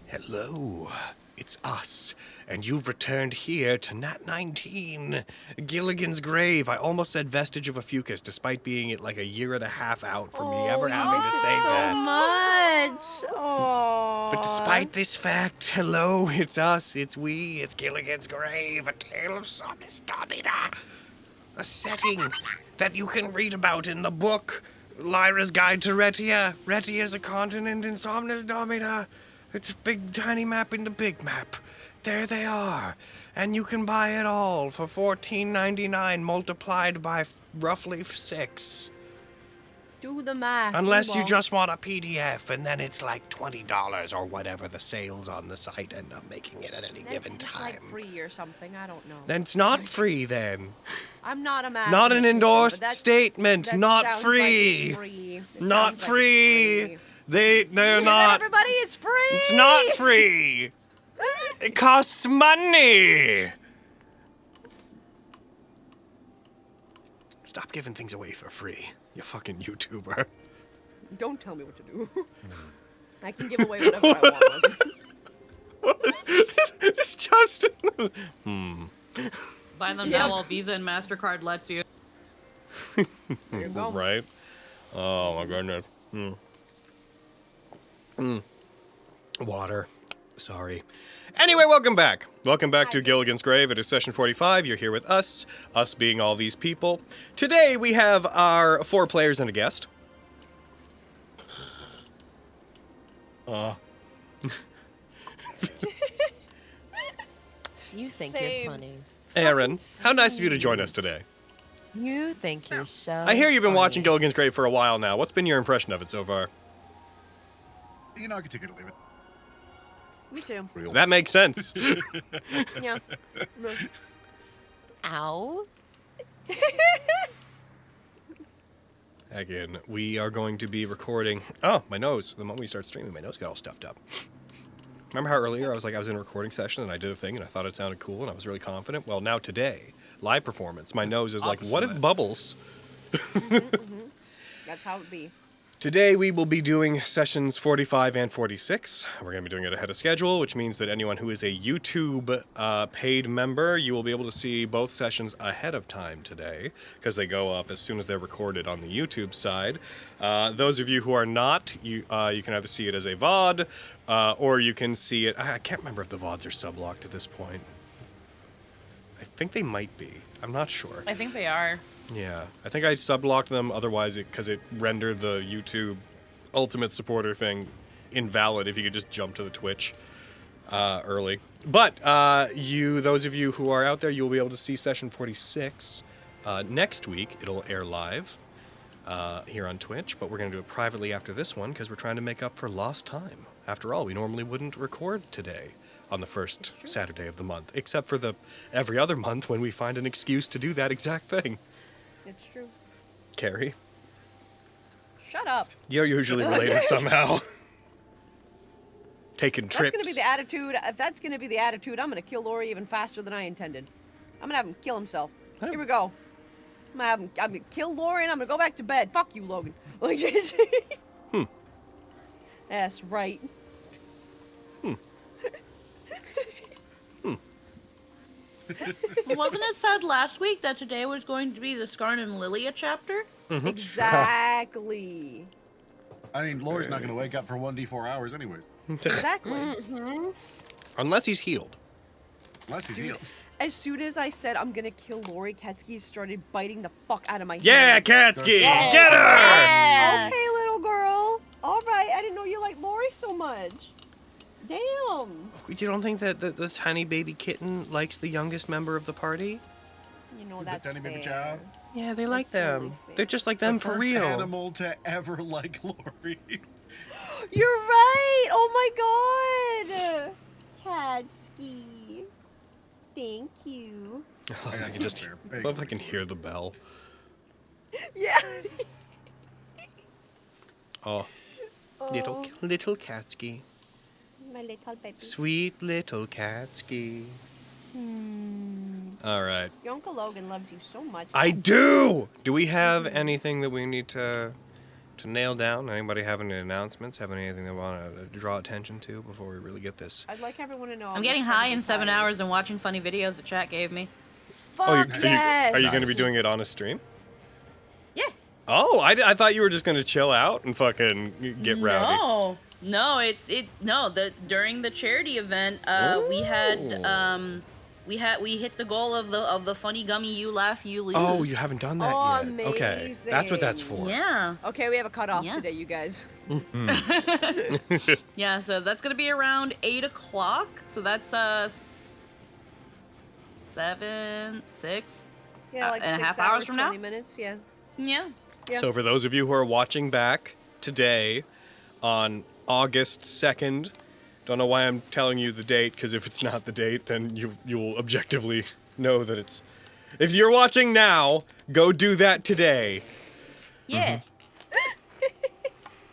Hello, it's us, and you've returned here to Nat19, Gilligan's grave. I almost said vestige of a fucus, despite being like a year and a half out from me ever having to say that. So much. Oh. But despite this fact, hello, it's us, it's we, it's Gilligan's grave, a tale of Somnus Domina, a setting that you can read about in the book Lyra's Guide to Retia. Retia is a continent in Somnus Domina. It's a big, tiny map in the big map. There they are. And you can buy it all for $14.99 multiplied by roughly 6. Do the math. Unless you just want a PDF, and then it's like $20 or whatever the sales on the site end up making it at any given time. It's like free or something. I don't know. Then it's not free then. I'm not a math. Not an endorsed that, statement. That not sounds free. Like it's free. It Not sounds free. Like it's free. They're You not. Everybody, it's free. It's not free. It costs money. Stop giving things away for free, you fucking YouTuber. Don't tell me what to do. I can give away whatever I want. It's just. Buy them now while Visa and MasterCard lets you. There you go. Right? Oh my goodness. Water. Sorry. Anyway, welcome back. Welcome back to Gilligan's Grave. It is session 45. You're here with us being all these people. Today we have our 4 players and a guest. You think Same. you're funny. Aaron, how nice of you to join us today. You think you're so I hear you've been funny. watching Gilligan's Grave for a while now. What's been your impression of it so far? You know, I can take it or leave it. Me too. Real. That makes sense. Yeah. Ow. Again, we are going to be recording... Oh, my nose. The moment we start streaming, my nose got all stuffed up. Remember how earlier I was like, I was in a recording session and I did a thing and I thought it sounded cool and I was really confident? Well, now today, live performance, my nose is like, what if bubbles? That's how it be. Today we will be doing sessions 45 and 46. We're going to be doing it ahead of schedule, which means that anyone who is a YouTube paid member, you will be able to see both sessions ahead of time today, because they go up as soon as they're recorded on the YouTube side. Those of you who are not, you can either see it as a VOD, or you can see it... I can't remember if the VODs are sublocked at this point. I think they might be. I'm not sure. I think they are. Yeah, I think I subblocked them otherwise because it rendered the YouTube Ultimate Supporter thing invalid if you could just jump to the Twitch early. But those of you who are out there, you'll be able to see session 46 next week. It'll air live here on Twitch, but we're going to do it privately after this one because we're trying to make up for lost time. After all, we normally wouldn't record today on the first Saturday of the month, except for the every other month when we find an excuse to do that exact thing. It's true. Carrie, Shut up. you're usually related somehow. Taking That's trips. gonna be the attitude. If that's gonna be the attitude, I'm gonna kill Lori even faster than I intended. I'm gonna have him kill himself. Oh. Here we go. I'm gonna kill Lori and I'm gonna go back to bed. Fuck you, Logan. Like, just... That's right. Wasn't it said last week that today was going to be the Skarn and Lilia chapter? Exactly. I mean, Lori's not going to wake up for 1d4 hours anyways. Exactly. Unless he's healed. Unless he's healed. As soon as I said I'm gonna kill Lori, Katsuki started biting the fuck out of my Yeah, hand. Katsuki! Yeah. Get her! Yeah. Okay, little girl. All right, I didn't know you liked Lori so much. Damn. You don't think that the tiny baby kitten likes the youngest member of the party? You know Is that's that tiny baby fair. child? Yeah, they like That's them. totally fair. They're just like them the for first real. animal to ever like Lori. You're right. Oh my god. Katsuki. Thank you. I can just fair. I love if I can hear the bell. Yeah. Oh, little Katsuki. My little baby. Sweet little Katsuki. All right. Your Uncle Logan loves you so much. I do! Do we have anything that we need to nail down. Anybody have any announcements? Have anything they want to draw attention to before we really get this? I'd like everyone to know. I'm getting high in 7 hours and watching funny videos the chat gave me. Fuck Are you going to be Nice. doing it on a stream? Yeah. Oh, I thought you were just going to chill out and fucking get rowdy. No, during the charity event, we hit the goal of the funny gummy you laugh you lose. Oh, you haven't done that yet. Okay, that's what that's for. Yeah. Okay, we have a cutoff Yeah. today, you guys. Yeah, so that's gonna be around 8 o'clock. So that's 7, 6. Yeah, like and a 6 half hours from now? 20 minutes, yeah. Yeah. Yeah. So for those of you who are watching back today on August 2nd, don't know why I'm telling you the date, because if it's not the date, then you will objectively know that it's... If you're watching now, go do that today. Yeah.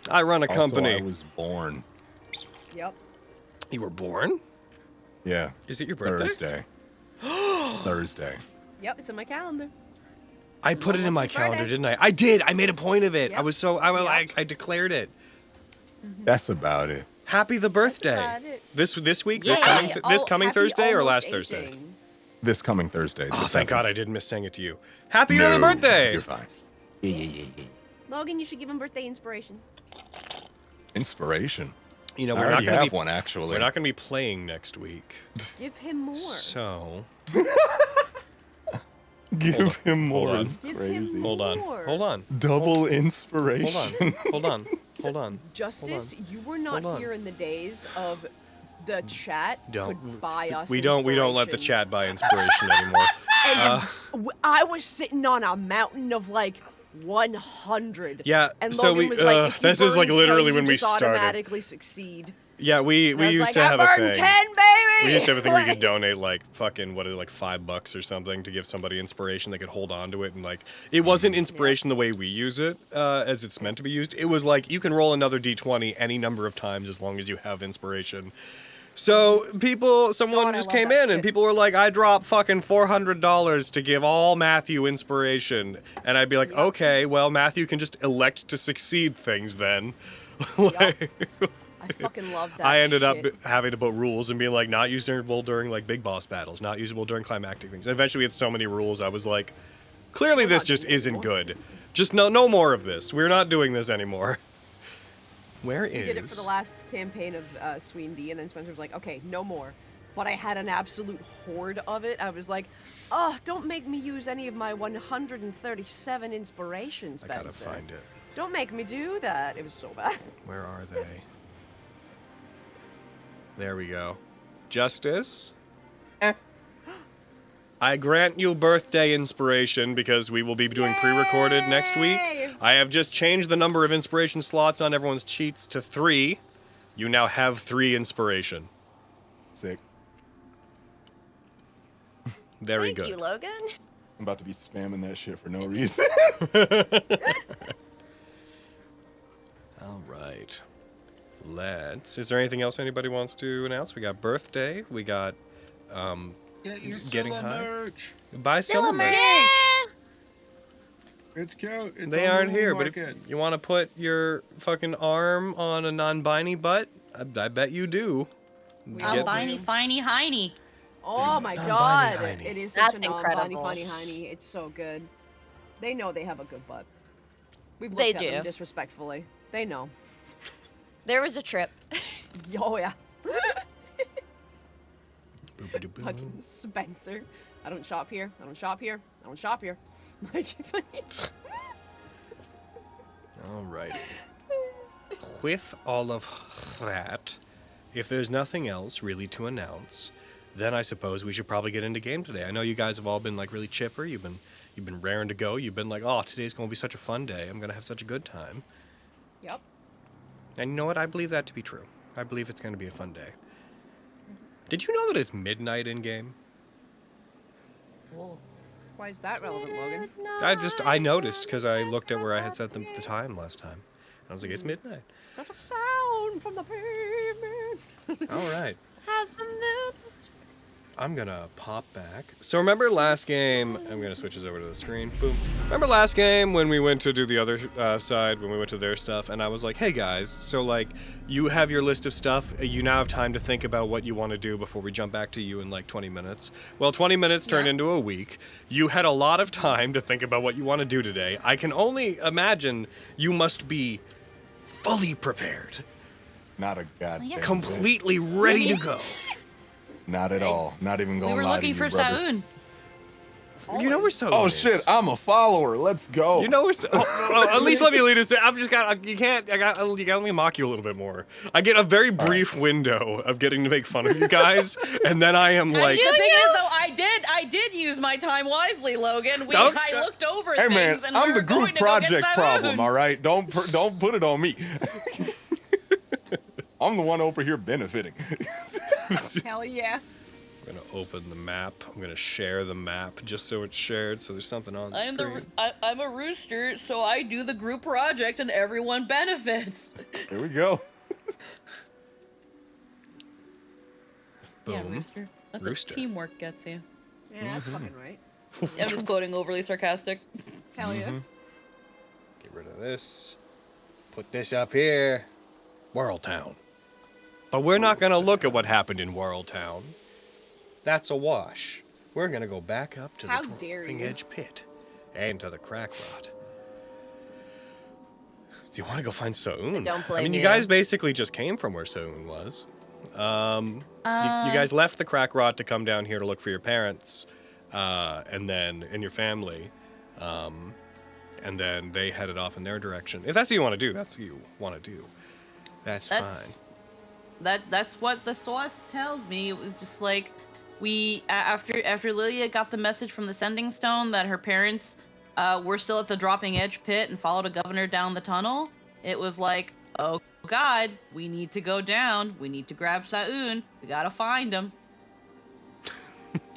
I run a Also, company. I was born. Yep. You were born? Yeah. Is it your birthday? Thursday. Thursday. Yep, it's in my calendar. I put it in my Almost a calendar, Friday. didn't I? I did. I made a point of it. Yep. I was so... I declared it. That's about it. Happy the birthday. about it. This week? Yeah. This coming Happy Thursday or almost last Thursday? aging. This coming Thursday. Oh, the thank God 7th. I didn't miss saying it to you. Happy No, early birthday! You're fine. Yeah. Logan, you should give him birthday inspiration. Inspiration. You know, I we're not already going to have be one, actually. we're not going to be playing next week. Give him more. So, Give him hold more on. is Give him crazy. more. hold on. Double inspiration. Hold on. Justice, you were not Hold on. here in the days of the chat Don't could buy us we don't let the inspiration. chat buy inspiration anymore. And I was sitting on a mountain of like 100. Yeah, And so Logan we- was like, if you this is, like, burn literally 10, when you we just started. automatically succeed. Yeah, we And I was used like, to have I a burned thing. 10, baby. We used to have a thing where you Like- could donate like fucking like $5 or something to give somebody inspiration. They could hold on to it, and like it wasn't inspiration the way we use it as it's meant to be used. It was like you can roll another d20 any number of times as long as you have inspiration. So someone God, I just love came that in and shit. people were like, I dropped fucking $400 to give all Matthew inspiration, and I'd be like, okay, well Matthew can just elect to succeed things then. Like, I fucking love that. I ended up shit. having to put rules and being like, not usable during like big boss battles, not usable during climactic things. And eventually, we had so many rules, I was like, clearly We're this not just doing isn't anymore. good. Just no more of this. We're not doing this anymore. Where We did it for the last campaign of Sween D, and then Spencer was like, okay, no more. But I had an absolute horde of it. I was like, oh, don't make me use any of my 137 inspiration, I Spencer. gotta find it. Don't make me do that. It was so bad. Where are they? There we go. Justice. I grant you birthday inspiration because we will be doing pre-recorded next week. Yay! I have just changed the number of inspiration slots on everyone's cheats to 3. You now have 3 inspiration. Sick. Very Thank good. you, Logan. I'm about to be spamming that shit for no reason. All right. Is there anything else anybody wants to announce? We got birthday. We got Get your Getting Scylla high. merch. buy some merch. It's cute. It's They on the aren't here, Wool but if Market. you want to put your fucking arm on a non-binary butt, I bet you do. Get- Albiny, finey, hiney. Oh my Non-binding god. hiney. It is such That's a non-bunny incredible. funny hiney. It's so good. They know they have a good butt. We've looked They at them do. disrespectfully. They know. There was a trip. Oh yeah. Boop-a-doo-boo. Fucking Spencer. I don't shop here. I don't shop here. I don't shop here. Alrighty. With all of that, if there's nothing else really to announce, then I suppose we should probably get into game today. I know you guys have all been like really chipper. You've been raring to go. You've been like, oh, today's gonna be such a fun day. I'm gonna have such a good time. Yep. And you know what? I believe that to be true. I believe it's gonna be a fun day. Did you know that it's midnight in game? Whoa. Why is that relevant, Logan? I noticed because I looked at where I had set the time last time. I was like, it's midnight. That's a sound from the pavement. All right. Have the moon. I'm gonna pop back. So remember last game, I'm gonna switch this over to the screen, boom. Remember last game when we went to do the other side, when we went to their stuff, and I was like, hey guys, so like, you have your list of stuff, you now have time to think about what you want to do before we jump back to you in like 20 minutes. Well, 20 minutes turned into a week. You had a lot of time to think about what you want to do today. I can only imagine you must be fully prepared. Not a goddamn Completely ready to go. Not at all. Not even going to We were lie looking to for you, brother. Sa'un. You know we're so. Oh shit! I'm a follower. Let's go. You know we're so. At least let me lead us. I'm just got. You can't. You got. Let me mock you a little bit more. I get a very brief window of getting to make fun of you guys, and then I am like. The thing is, though, I did use my time wisely, Logan. I looked over Hey things, man, and I'm we the were going group to go get project Sa'un. problem. All right, don't put it on me. I'm the one over here benefiting. Hell yeah. I'm gonna open the map. I'm gonna share the map just so it's shared, so there's something on the screen. I'm a rooster, so I do the group project, and everyone benefits. Here we go. Boom. Yeah, rooster. That's Rooster. what teamwork gets you. Yeah, that's fucking right. I'm just quoting overly sarcastic. Hell yeah. Get rid of this. Put this up here. World Town. But we're not gonna look at what happened in World Town. That's Awash. We're gonna go back up to How the dare Dropping you. Edge Pit and to the Crack Rot. Do you want to go find Sa'un? I don't blame mean, you you. guys basically just came from where Sa'un was. You guys left the Crack Rot to come down here to look for your parents, and your family, and then they headed off in their direction. If that's what you want to do, that's what you want to do. That's fine. That's what the source tells me. It was just like after Lilia got the message from the Sending Stone that her parents were still at the Dropping Edge Pit and followed a governor down the tunnel. It was like, oh God, we need to go down. We need to grab Sa'un. We gotta find him.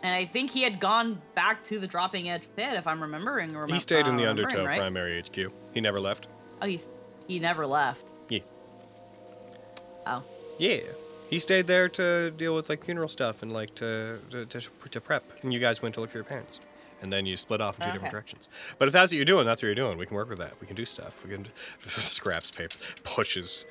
And I think he had gone back to the Dropping Edge Pit, if I'm remembering. He stayed in the remembering, Undertow right? primary HQ. He never left. Oh, he never left. Yeah. Oh. Yeah. He stayed there to deal with like funeral stuff and like to prep. And you guys went to look for your parents. And then you split off in two different directions. But if that's what you're doing, that's what you're doing. We can work with that. We can do stuff. We can scraps paper, pushes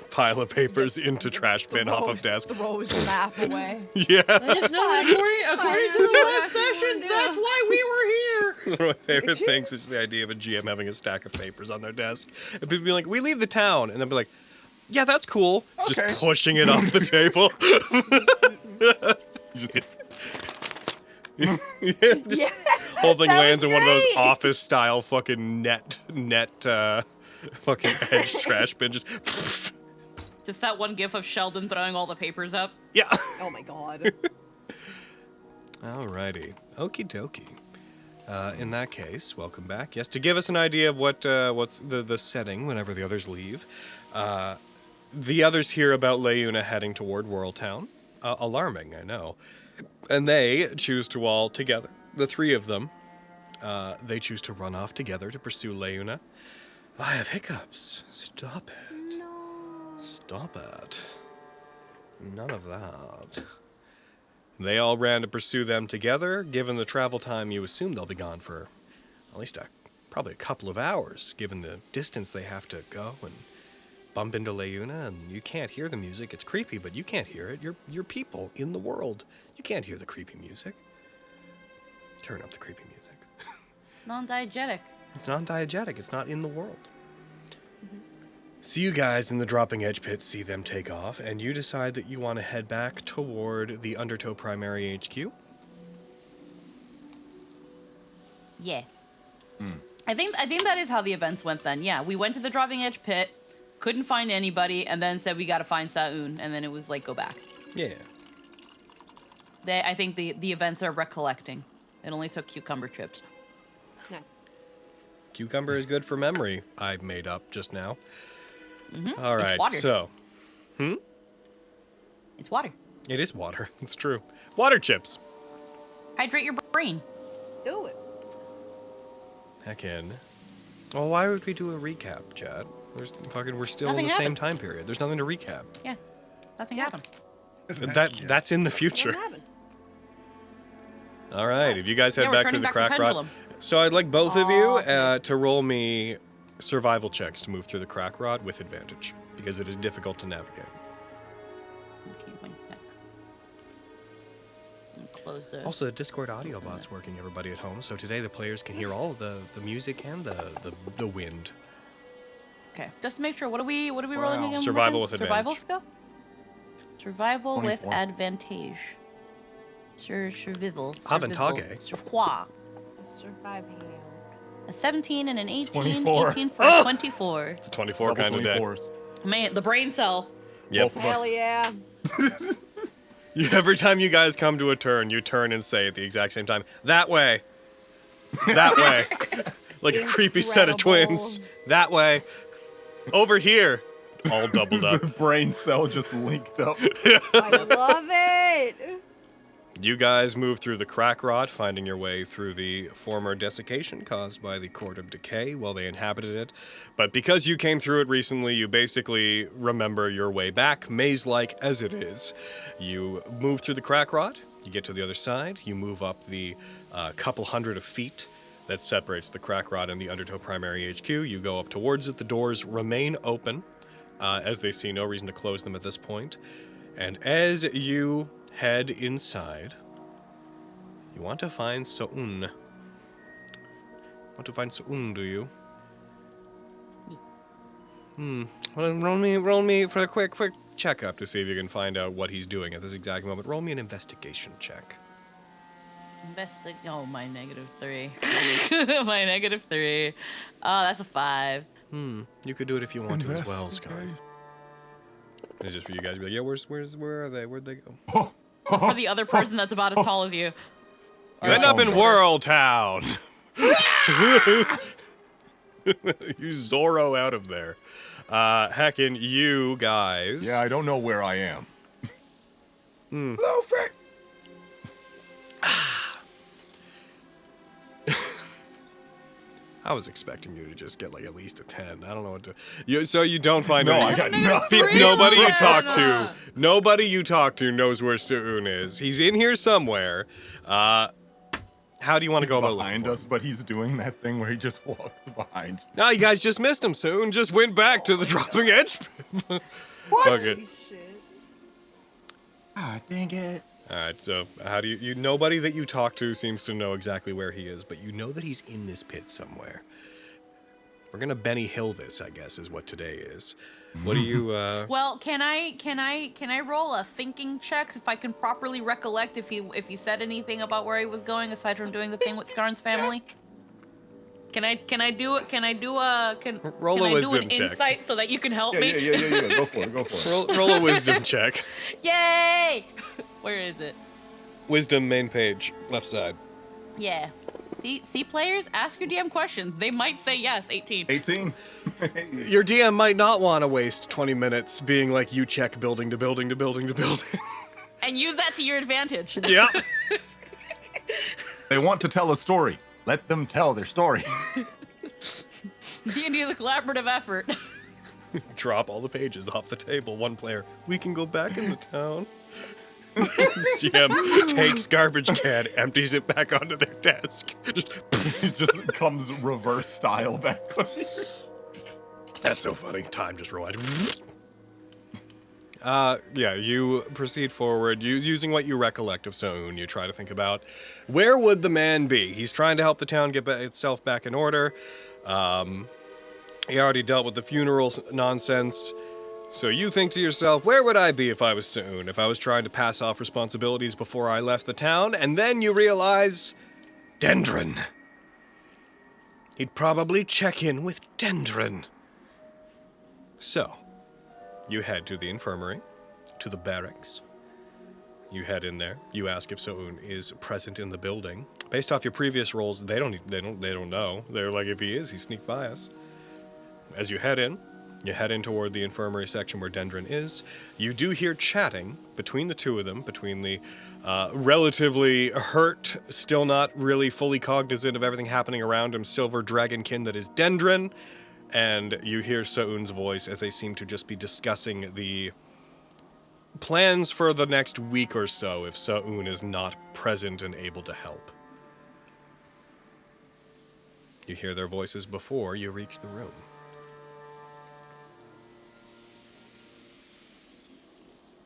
pile of papers into trash bin off of desk. Throws the map away. Yeah. I just know according to the last sessions, that's why we were here. One of my favorite things is the idea of a GM having a stack of papers on their desk. And people be like, we leave the town. And they'll be like, yeah, that's cool. Okay. Just pushing it off the table. You just Just whole thing that lands was in one of those great. office-style fucking net fucking edge trash bin. Just that one gif of Sheldon throwing all the papers up. Yeah. Oh my god. Alrighty. Okie dokie. In that case, welcome back. Yes, to give us an idea of what's the setting whenever the others leave. The others hear about Leuna heading toward World Town. Alarming, I know. And they choose to all together, the three of them, they choose to run off together to pursue Leuna. I have hiccups. Stop it. No. Stop it. None of that. They all ran to pursue them together. Given the travel time, you assume they'll be gone for at least probably a couple of hours, given the distance they have to go and bump into Leuna, and you can't hear the music. It's creepy, but you can't hear it. You're people in the world. You can't hear the creepy music. Turn up the creepy music. Non-diegetic. It's non-diegetic. It's not in the world. So you guys in the Dropping Edge Pit see them take off, and you decide that you want to head back toward the Undertow Primary HQ. Yeah. I think that is how the events went then. Yeah, we went to the Dropping Edge Pit, couldn't find anybody, and then said we gotta find Sa'un, and then it was like, go back. Yeah. I think the events are recollecting. It only took cucumber chips. Nice. Cucumber is good for memory, I made up just now. All It's right, water. so. It's water. It is water. It's true. Water chips. Hydrate your brain. Do it. Heck in. Well, why would we do a recap, Chad? We're still Nothing in the same happened. time period. There's nothing to recap. Yeah. Nothing happened. That's in the future. What happened? All right, if you guys head Yeah, we're back to turning the back the crack rod. pendulum. So I'd like both of you nice. to roll me survival checks to move through the crack rod with advantage, because it is difficult to navigate. Okay, 1 sec. And close this. Also, the Discord audio bot's working, everybody at home, so today the players can hear all of the music and the wind. Okay, just to make sure, what are we rolling again? Survival with Survival advantage. skill? Survival with 24. advantage. Survival. Avantage. Survival. Survival. A 17 and an 18. 24. 18 for a 24. It's a 24 kind of day. 24s. Man, the brain cell. Yep. Both of us. Hell yeah. Every time you guys come to a turn, you turn and say at the exact same time, that way. That way. Like a creepy set of twins. That way. Over here. All doubled up. The brain cell just linked up. I love it. You guys move through the crack rod, finding your way through the former desiccation caused by the Court of Decay while they inhabited it. But because you came through it recently, you basically remember your way back, maze-like as it is. You move through the crack rod, you get to the other side, you move up the couple hundred of feet that separates the crack rod and the Undertow Primary HQ. You go up towards it, the doors remain open, as they see no reason to close them at this point. And as you head inside, you want to find So'un. Want to find So'un, do you? Well, roll me for a quick checkup to see if you can find out what he's doing at this exact moment. Roll me an investigation check. Oh, my -3. My -3. Oh, that's a 5. You could do it if you want to as well, Sky. It's just for you guys to be like, yeah, where are they? Where'd they go? For the other person that's about as tall as you. You end up in World Town. You Zorro out of there. Heckin', you guys. Yeah, I don't know where I am. Hello, Frick. I was expecting you to just get like at least a 10. I don't know what to. So you don't find No, any. I got nothing. Nobody you talk to knows where So'un is. He's in here somewhere. How do you want to He's go about behind looking us, but he's doing that thing where he just walks behind. No, you guys just missed him. So'un just went back to the dropping edge. What? Fuck it. Holy shit. Ah, dang it. All right, so how do you nobody that you talk to seems to know exactly where he is, but you know that he's in this pit somewhere. We're gonna Benny Hill this, I guess, is what today is. What do you Well, can I roll a thinking check if I can properly recollect if he said anything about where he was going aside from doing the thing with Skarn's family? Can I do Roll a an wisdom check. insight so that you can help me? Yeah. Go for it. roll a wisdom check. Yay! Where is it? Wisdom main page, left side. Yeah. See, players, ask your DM questions. They might say yes. 18. 18. Your DM might not want to waste 20 minutes being like, you check building to building to building to building. And use that to your advantage. Yeah. They want to tell a story. Let them tell their story. D&D is a collaborative effort. Drop all the pages off the table. One player, we can go back in the town. GM takes garbage can, empties it back onto their desk. It just comes reverse style back on here. That's so funny. Time just rewind. Yeah, you proceed forward. Using what you recollect of So'un, you try to think about where would the man be? He's trying to help the town get itself back in order. He already dealt with the funeral nonsense. So you think to yourself, where would I be if I was So'un? If I was trying to pass off responsibilities before I left the town? And then you realize, Dendron. He'd probably check in with Dendron. So, you head to the infirmary, to the barracks. You head in there. You ask if So'un is present in the building. Based off your previous rolls, they don't know. They're like, if he is, he sneaked by us. As you head in toward the infirmary section where Dendron is. You do hear chatting between the two of them, between the relatively hurt, still not really fully cognizant of everything happening around him, silver dragonkin that is Dendron. And you hear So'un's voice as they seem to just be discussing the plans for the next week or so if Sa'un is not present and able to help. You hear their voices before you reach the room.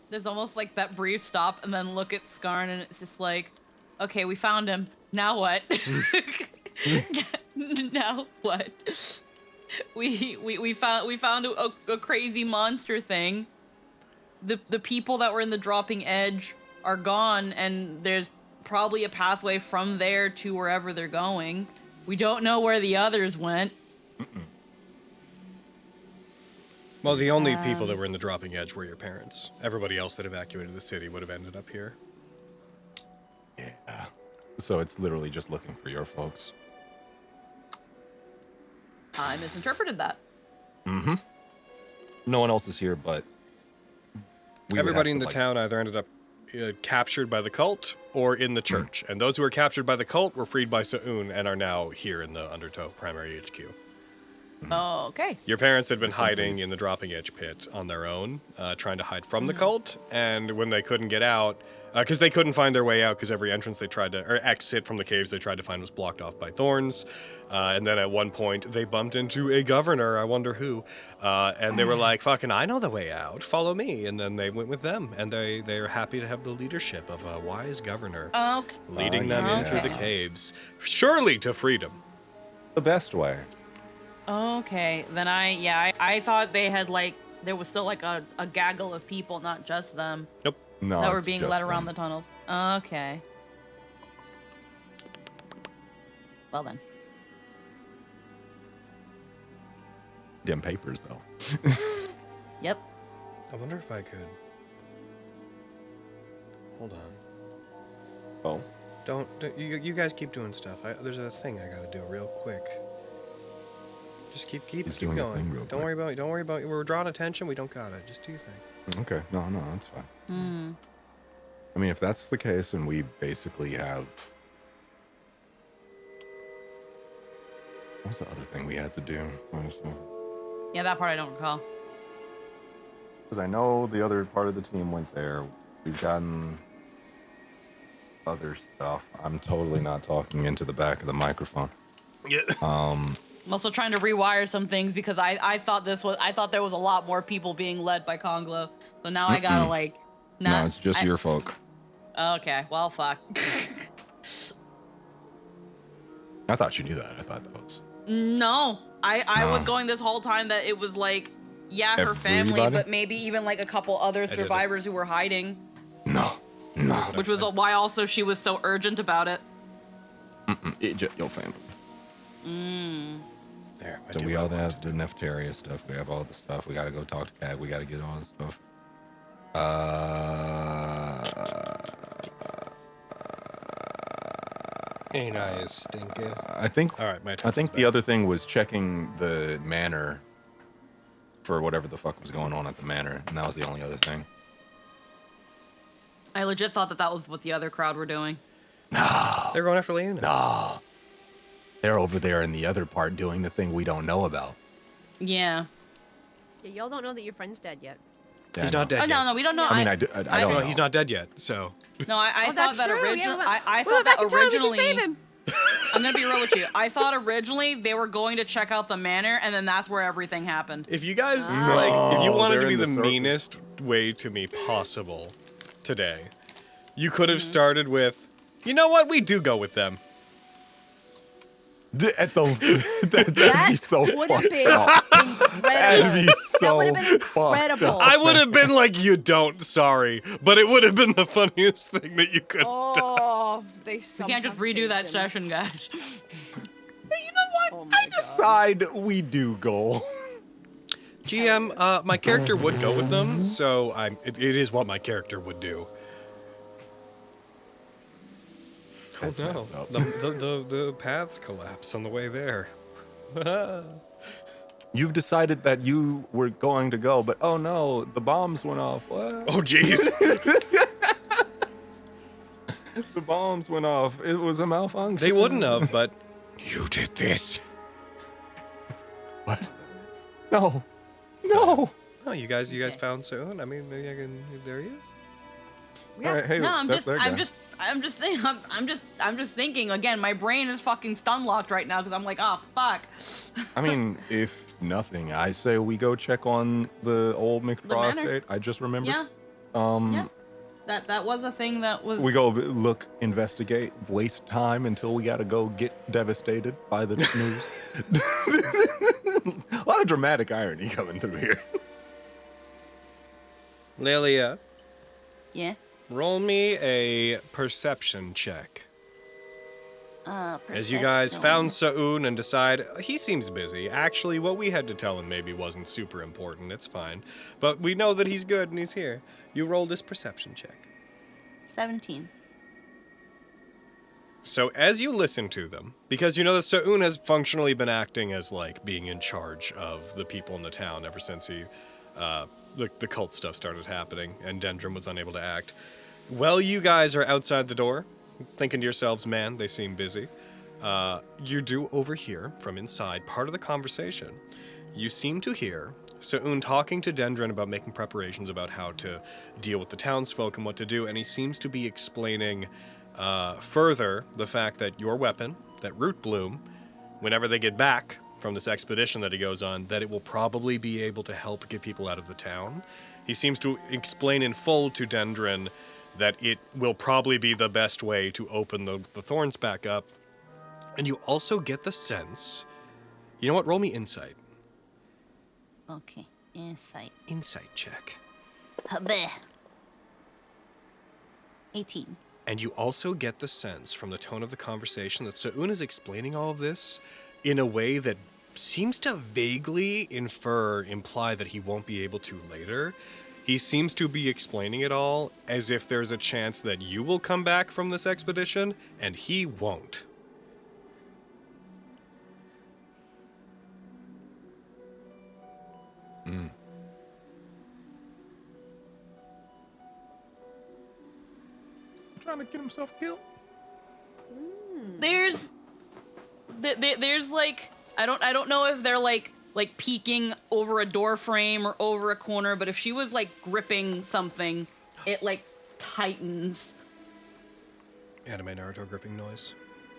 There's almost like that brief stop and then look at Skarn and it's just like, okay, we found him. Now what? Now what? We found a crazy monster thing. The people that were in the dropping edge are gone, and there's probably a pathway from there to wherever they're going. We don't know where the others went. Well, the only people that were in the dropping edge were your parents. Everybody else that evacuated the city would have ended up here. Yeah. So it's literally just looking for your folks. I misinterpreted that. Mm-hmm. No one else is here, but everybody in the town either ended up captured by the cult or in the church. And those who were captured by the cult were freed by Sa'un and are now here in the Undertow primary HQ. Oh, okay. Your parents had been hiding in the dropping edge pit on their own, trying to hide from the cult. And when they couldn't get out, because they couldn't find their way out, because every entrance they tried to, or exit from the caves they tried to find was blocked off by thorns. And then at one point they bumped into a governor, I wonder who, and they were like, fucking, I know the way out, follow me. And then they went with them, and they are happy to have the leadership of a wise governor leading them into the caves, surely to freedom. The best way. Okay, then I thought they had like, there was still like a gaggle of people, not just them. Nope. No, that were it's being just led around them. the tunnels. Okay. Well then. Them papers, though. Yep. I wonder if I could. Hold on. Oh. Don't you guys keep doing stuff. There's a thing I gotta do real quick. Just keep He's doing the going. thing real Don't worry about it. We're drawing attention. We don't got it. Just do your thing. Okay. No, that's fine. I mean, if that's the case, and we basically have... What was the other thing we had to do? Yeah, that part I don't recall. Because I know the other part of the team went there. We've gotten other stuff. I'm totally not talking into the back of the microphone. Yeah. I'm also trying to rewire some things because I thought there was a lot more people being led by Conglo. So now I gotta like No, it's just your folk. Okay, well fuck. I thought you knew that. I thought that was... No. I was going this whole time that it was like, yeah, her family, Everybody? but maybe even like a couple other survivors who were hiding. No. Which was why also she was so urgent about it. It's just your family. There. So we all have the Neftaria stuff. We have all the stuff. We gotta go talk to Cag. We gotta get all the stuff. Ain't I a stinker? I think. All right, my I think the other thing was checking the manor for whatever the fuck was going on at the manor, and that was the only other thing. I legit thought that was what the other crowd were doing. No. They're going after Leona. No. They're over there in the other part doing the thing we don't know about. Yeah. Yeah, y'all don't know that your friend's dead yet. He's not dead Oh yet. no, we don't know. I mean, I don't know. He's not dead yet, so. No, I thought that's that true. originally. Yeah, I we're thought back that in time, we can originally. save him. I'm gonna be real with you. I thought originally they were going to check out the manor, and then that's where everything happened. If you guys, No, like, if you wanted to they're be in the the circle. meanest way to me possible today, you could have started with, you know what, we do go with them. At those, that'd be so would have fucked been up. incredible. That'd be That so would have been fucked incredible. up. I would have been like, you don't, sorry, but it would have been the funniest thing that you could have done. Oh, they We can't just somehow redo that saved him. session, guys. You know what? Oh my I decide we do go. GM, my character would go with them, so it is what my character would do. That's Oh no, messed up. the paths collapse on the way there. You've decided that you were going to go, but oh no, the bombs went off. What? Oh jeez. The bombs went off. It was a malfunction. They wouldn't have, but you did this. What? No. No. Oh, you guys Okay. found Soon? I mean, maybe I can. There he is. Yeah. All right, hey, No, I'm that's just, their I'm guy. just thinking. I'm just thinking. Again, my brain is fucking stun locked right now because I'm like, oh fuck. I mean, if nothing, I say we go check on the old McFraw manor? estate. I just remembered. Yeah, Um, yeah. That was a thing that was. we go look, investigate, waste time until we gotta go get devastated by the news. A lot of dramatic irony coming through here. Lilia, Yeah. roll me a perception check. As you guys found Sa'un and decide he seems busy. Actually, what we had to tell him maybe wasn't super important. It's fine. But we know that he's good and he's here. You roll this perception check. 17. So as you listen to them, because you know that Sa'un has functionally been acting as like being in charge of the people in the town ever since he, the cult stuff started happening and Dendron was unable to act. Well, you guys are outside the door, thinking to yourselves, man, they seem busy. You do overhear from inside part of the conversation. You seem to hear Sa'un talking to Dendron about making preparations about how to deal with the townsfolk and what to do, and he seems to be explaining further the fact that your weapon, that root bloom, whenever they get back from this expedition that he goes on, that it will probably be able to help get people out of the town. He seems to explain in full to Dendron that it will probably be the best way to open the thorns back up. And you also get the sense, you know what, roll me insight. Okay. Insight. Insight check. Bleh. 18. And you also get the sense from the tone of the conversation that Sa'un is explaining all of this in a way that seems to vaguely imply that he won't be able to later. He seems to be explaining it all as if there's a chance that you will come back from this expedition and he won't. Trying to get himself killed. There's like I don't know if they're like peeking over a door frame or over a corner, but if she was like gripping something, it like tightens. Anime Naruto gripping noise.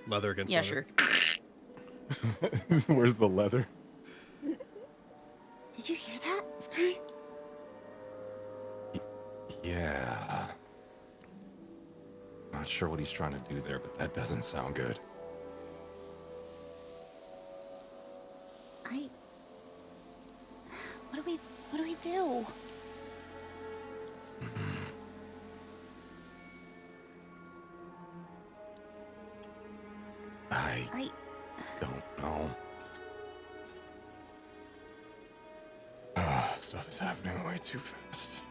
Leather against Yeah, leather. sure. Where's the leather? Did you hear that, Sky? Yeah. Not sure what he's trying to do there, but that doesn't sound good. What do we do? I don't know. Stuff is happening way too fast.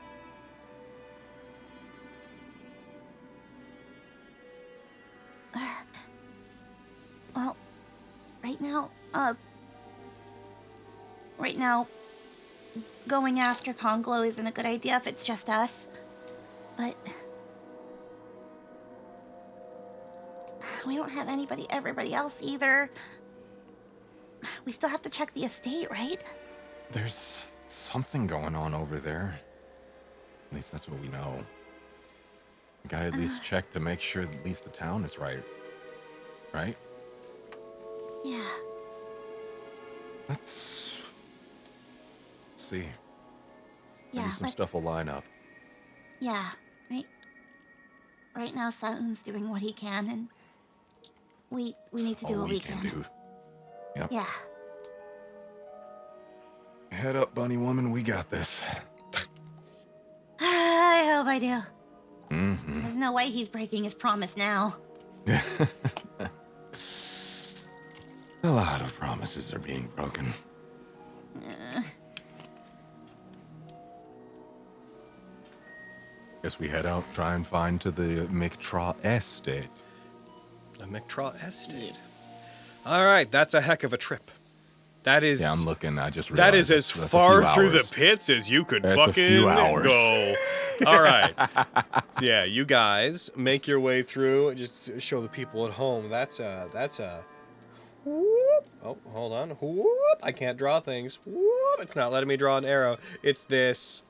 Well, right now, going after Conglo isn't a good idea if it's just us. But we don't have everybody else either. We still have to check the estate, right? There's something going on over there. At least that's what we know. We gotta at least check to make sure at least the town is right. Right? Yeah. Let's see. Yeah. Maybe some stuff will line up. Yeah. Right now, Sa'un's doing what he can, and we need to do All what we we can can. do. Yep. Yeah. Head up, bunny woman. We got this. I hope I do. Mm-hmm. There's no way he's breaking his promise now. A lot of promises are being broken. Guess we head out, try and find to the McTraw estate. The McTraw estate. All right, that's a heck of a trip. That is. Yeah, I'm looking. I just That realized is as that's a far few through the hours. pits as you could That's a fucking few hours. go. All right. Yeah, you guys make your way through. Just show the people at home. That's a whoop, Oh, hold on. Whoop. I can't draw things. Whoop. It's not letting me draw an arrow. It's this.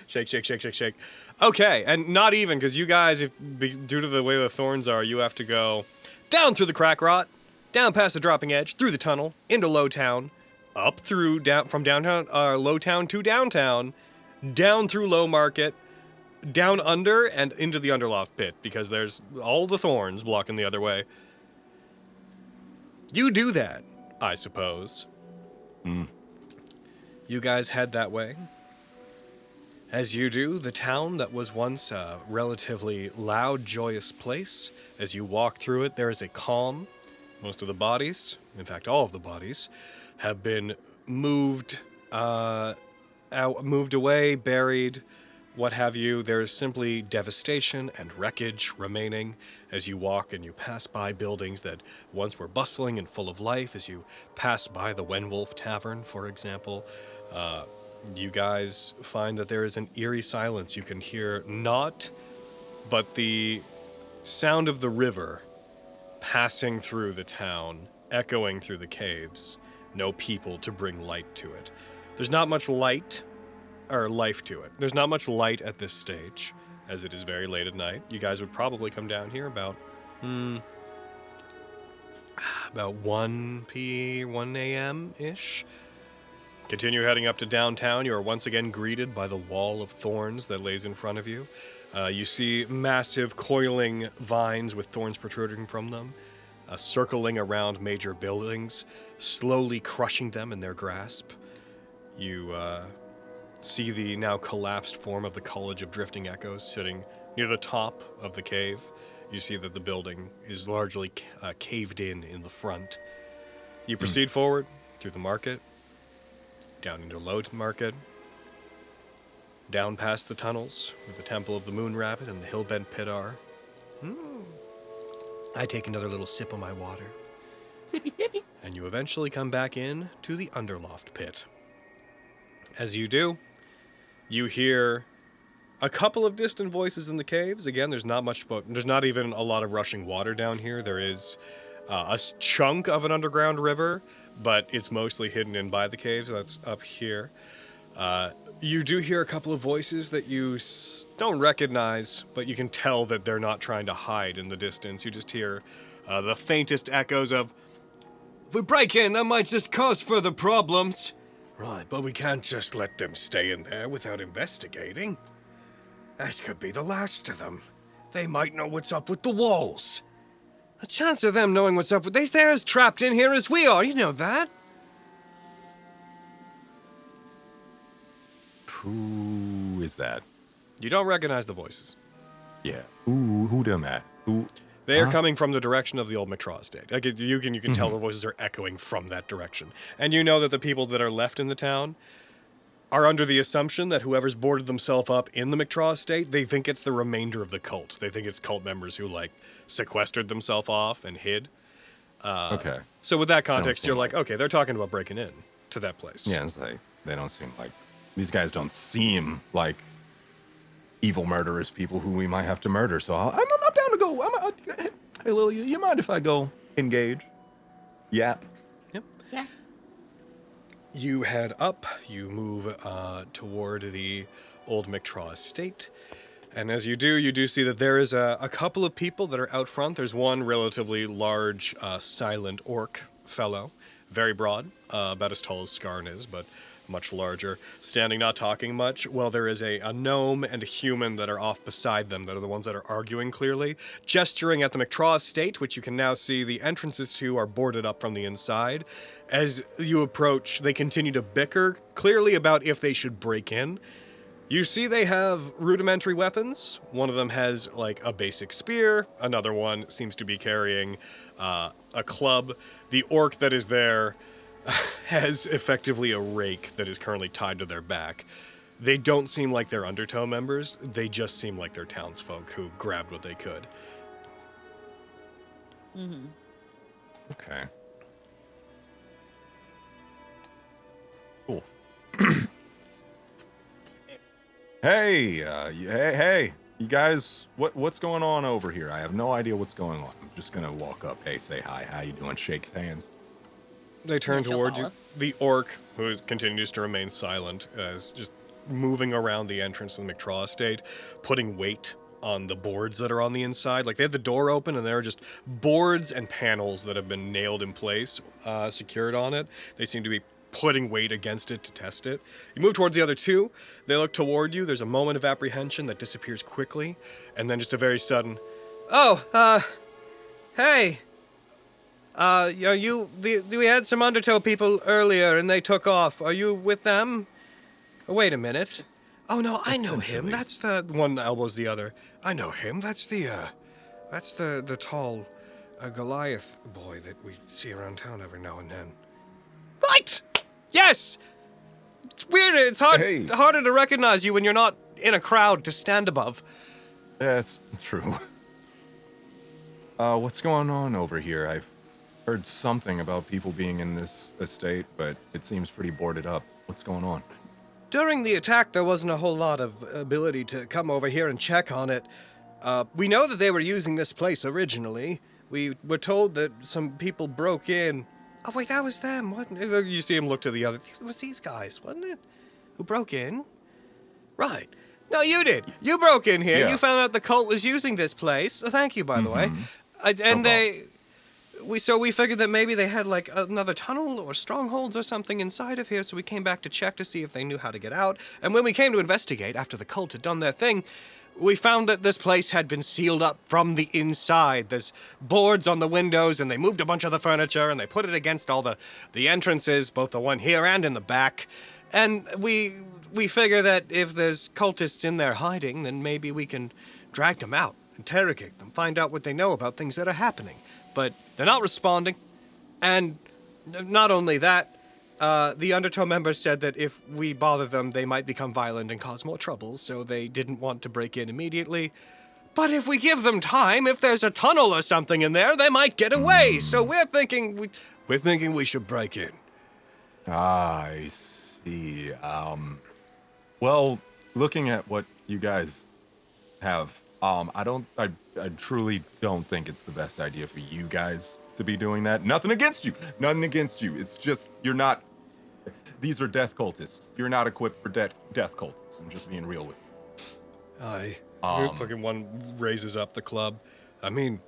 Shake, shake, shake, shake, shake. Okay, and not even, because you guys, due to the way the thorns are, you have to go down through the crack rot, down past the dropping edge, through the tunnel, into Lowtown, up through, from downtown, Lowtown to downtown, down through Low Market, down under, and into the Underloft pit, because there's all the thorns blocking the other way. You do that, I suppose. You guys head that way. As you do, the town that was once a relatively loud, joyous place, as you walk through it, there is a calm. Most of the bodies, in fact, all of the bodies, have been moved away, buried, what have you. There is simply devastation and wreckage remaining as you walk and you pass by buildings that once were bustling and full of life. As you pass by the Wenwolf Tavern, for example, you guys find that there is an eerie silence. You can hear not, but the sound of the river passing through the town, echoing through the caves. No people to bring light to it. There's not much light, or life to it. There's not much light at this stage, as it is very late at night. You guys would probably come down here about 1 a.m.-ish. Continue heading up to downtown. You are once again greeted by the wall of thorns that lays in front of you. You see massive coiling vines with thorns protruding from them, circling around major buildings, slowly crushing them in their grasp. You see the now collapsed form of the College of Drifting Echoes sitting near the top of the cave. You see that the building is largely caved in the front. You proceed forward through the market, down into Low Market, down past the tunnels where the Temple of the Moon Rabbit and the Hillbent Pit are. I take another little sip of my water. Sippy, sippy. And you eventually come back in to the Underloft Pit. As you do, you hear a couple of distant voices in the caves. Again, there's not even a lot of rushing water down here. There is a chunk of an underground river, but it's mostly hidden in by the caves. That's up here. You do hear a couple of voices that you don't recognize, but you can tell that they're not trying to hide in the distance. You just hear the faintest echoes of, "If we break in, that might just cause further problems." Right, but we can't just let them stay in there without investigating. That could be the last of them. They might know what's up with the walls. The chance of them knowing what's up with they're as trapped in here as we are, you know that. Who is that? You don't recognize the voices. Yeah. Who them at? Who? They are coming from the direction of the old Mictraw estate. Like you can tell the voices are echoing from that direction. And you know that the people that are left in the town are under the assumption that whoever's boarded themselves up in the Mictraw estate, they think it's the remainder of the cult. They think it's cult members who, like, sequestered themselves off and hid. Okay. So with that context, seem you're like, okay, they're talking about breaking in to that place. Yeah, it's like, they don't seem like, these guys don't seem like evil murderous people who we might have to murder. So I'm down to go. Hey, Lily, you mind if I go engage? Yep. Yep. Yeah. You head up, you move toward the old Mictraw estate. And as you do see that there is a couple of people that are out front. There's one relatively large, silent orc fellow, very broad, about as tall as Skarn is, but much larger, standing, not talking much. Well, there is a gnome and a human that are off beside them, that are the ones that are arguing clearly, gesturing at the Mictraw estate, which you can now see the entrances to are boarded up from the inside. As you approach, they continue to bicker, clearly about if they should break in. You see they have rudimentary weapons. One of them has, like, a basic spear. Another one seems to be carrying a club. The orc that is there has effectively a rake that is currently tied to their back. They don't seem like they're Undertow members. They just seem like they're townsfolk who grabbed what they could. Mm-hmm. Okay. Cool. hey, You guys, what's going on over here? I have no idea what's going on. I'm just gonna walk up. Hey, say hi. How you doing? Shake hands. They turn she'll towards you. follow. The orc, who continues to remain silent, is just moving around the entrance to the McTraw estate, putting weight on the boards that are on the inside. Like, they have the door open, and there are just boards and panels that have been nailed in place, secured on it. They seem to be putting weight against it to test it. You move towards the other two. They look toward you. There's a moment of apprehension that disappears quickly, and then just a very sudden, "Oh, hey. We had some Undertow people earlier, and they took off. Are you with them? Oh, wait a minute. Oh, no, I know him. Essentially. That's the one elbows the other. I know him. That's the tall Goliath boy that we see around town every now and then. Right! Yes! It's weird. It's harder to recognize you when you're not in a crowd to stand above. That's true. What's going on over here? I've heard something about people being in this estate, but it seems pretty boarded up. What's going on? During the attack, there wasn't a whole lot of ability to come over here and check on it. We know that they were using this place originally. We were told that some people broke in. Oh, wait, that was them, wasn't it? You see him look to the other. It was these guys, wasn't it? Who broke in? Right. No, you did. You broke in here. Yeah. You found out the cult was using this place. Thank you, by the way. And we figured that maybe they had like another tunnel or strongholds or something inside of here, so we came back to check to see if they knew how to get out. And when we came to investigate, after the cult had done their thing, we found that this place had been sealed up from the inside. There's boards on the windows, and they moved a bunch of the furniture, and they put it against all the entrances, both the one here and in the back. And we figure that if there's cultists in there hiding, then maybe we can drag them out, interrogate them, find out what they know about things that are happening. But they're not responding. And not only that, the Undertow members said that if we bother them, they might become violent and cause more trouble, so they didn't want to break in immediately. But if we give them time, if there's a tunnel or something in there, they might get away. So we're thinking we should break in. I see. Well, looking at what you guys have, I truly don't think it's the best idea for you guys to be doing that. Nothing against you. It's just, you're not, these are death cultists. You're not equipped for death cultists. I'm just being real with you. Aye. Fucking one raises up the club. I mean,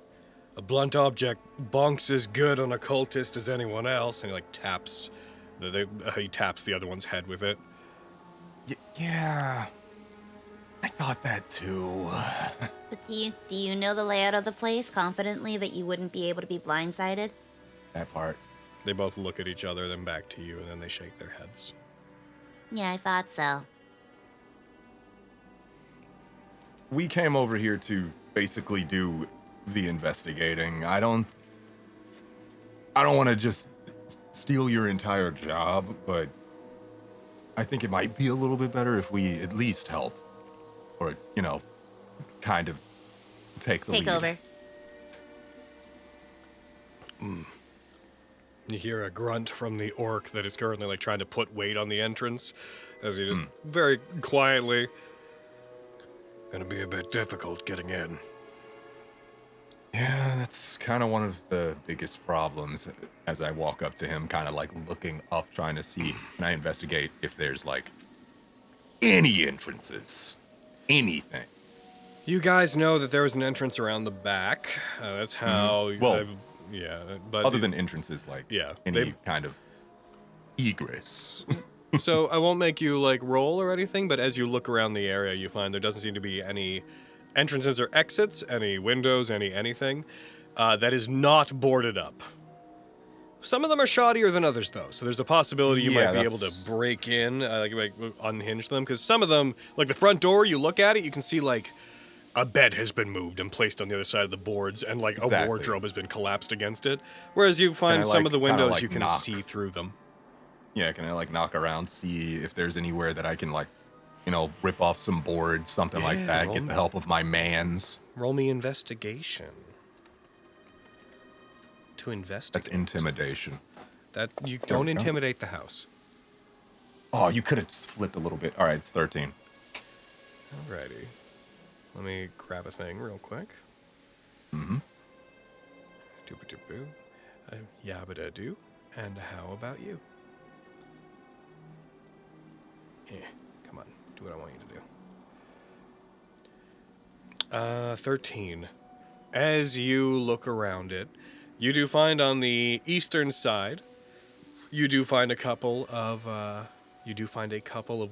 a blunt object bonks as good on a cultist as anyone else, and he like taps. He taps the other one's head with it. Yeah, I thought that too. But do you know the layout of the place confidently that you wouldn't be able to be blindsided? That part. They both look at each other, then back to you, and then they shake their heads. Yeah, I thought so. We came over here to basically do the investigating. I don't want to just steal your entire job, but I think it might be a little bit better if we at least help, or kind of take the lead. Take over. You hear a grunt from the orc that is currently like trying to put weight on the entrance, as he just very quietly. Gonna be a bit difficult getting in. Yeah, that's kind of one of the biggest problems as I walk up to him, kind of like looking up, trying to see, and I investigate if there's like any entrances, anything. You guys know that there was an entrance around the back. That's how. Well, but other than entrances, like any kind of egress. So I won't make you like roll or anything, but as you look around the area, you find there doesn't seem to be any entrances or exits, any windows, anything that is not boarded up. Some of them are shoddier than others, though, so there's a possibility you might be able to break in, like unhinge them, because some of them, like the front door, you look at it, you can see like a bed has been moved and placed on the other side of the boards, and like a wardrobe has been collapsed against it. Whereas you find some of the windows you can see through them. Yeah, can I like knock around, see if there's anywhere that I can like, rip off some boards, something like that, get the help of my mans. Roll me investigation. To investigate. That's intimidation. That you don't intimidate the house. Oh, you could have just flipped a little bit. All right, it's 13. Alrighty. Let me grab a thing real quick. Mm-hmm. Doo-ba-doo-boo. Yabba-da-doo. And how about you? Come on. Do what I want you to do. 13. As you look around it, you do find on the eastern side, you do find a couple of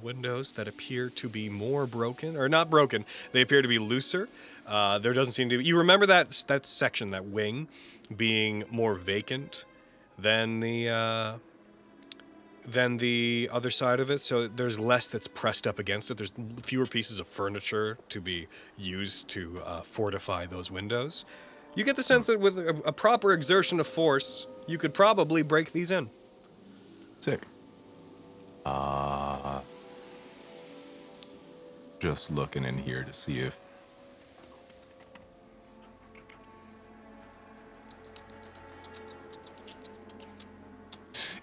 windows that appear to be more broken, or not broken. They appear to be looser. There doesn't seem to be. You remember that section, that wing, being more vacant than the other side of it. So there's less that's pressed up against it. There's fewer pieces of furniture to be used to fortify those windows. You get the sense that with a proper exertion of force, you could probably break these in. Sick. Just looking in here to see if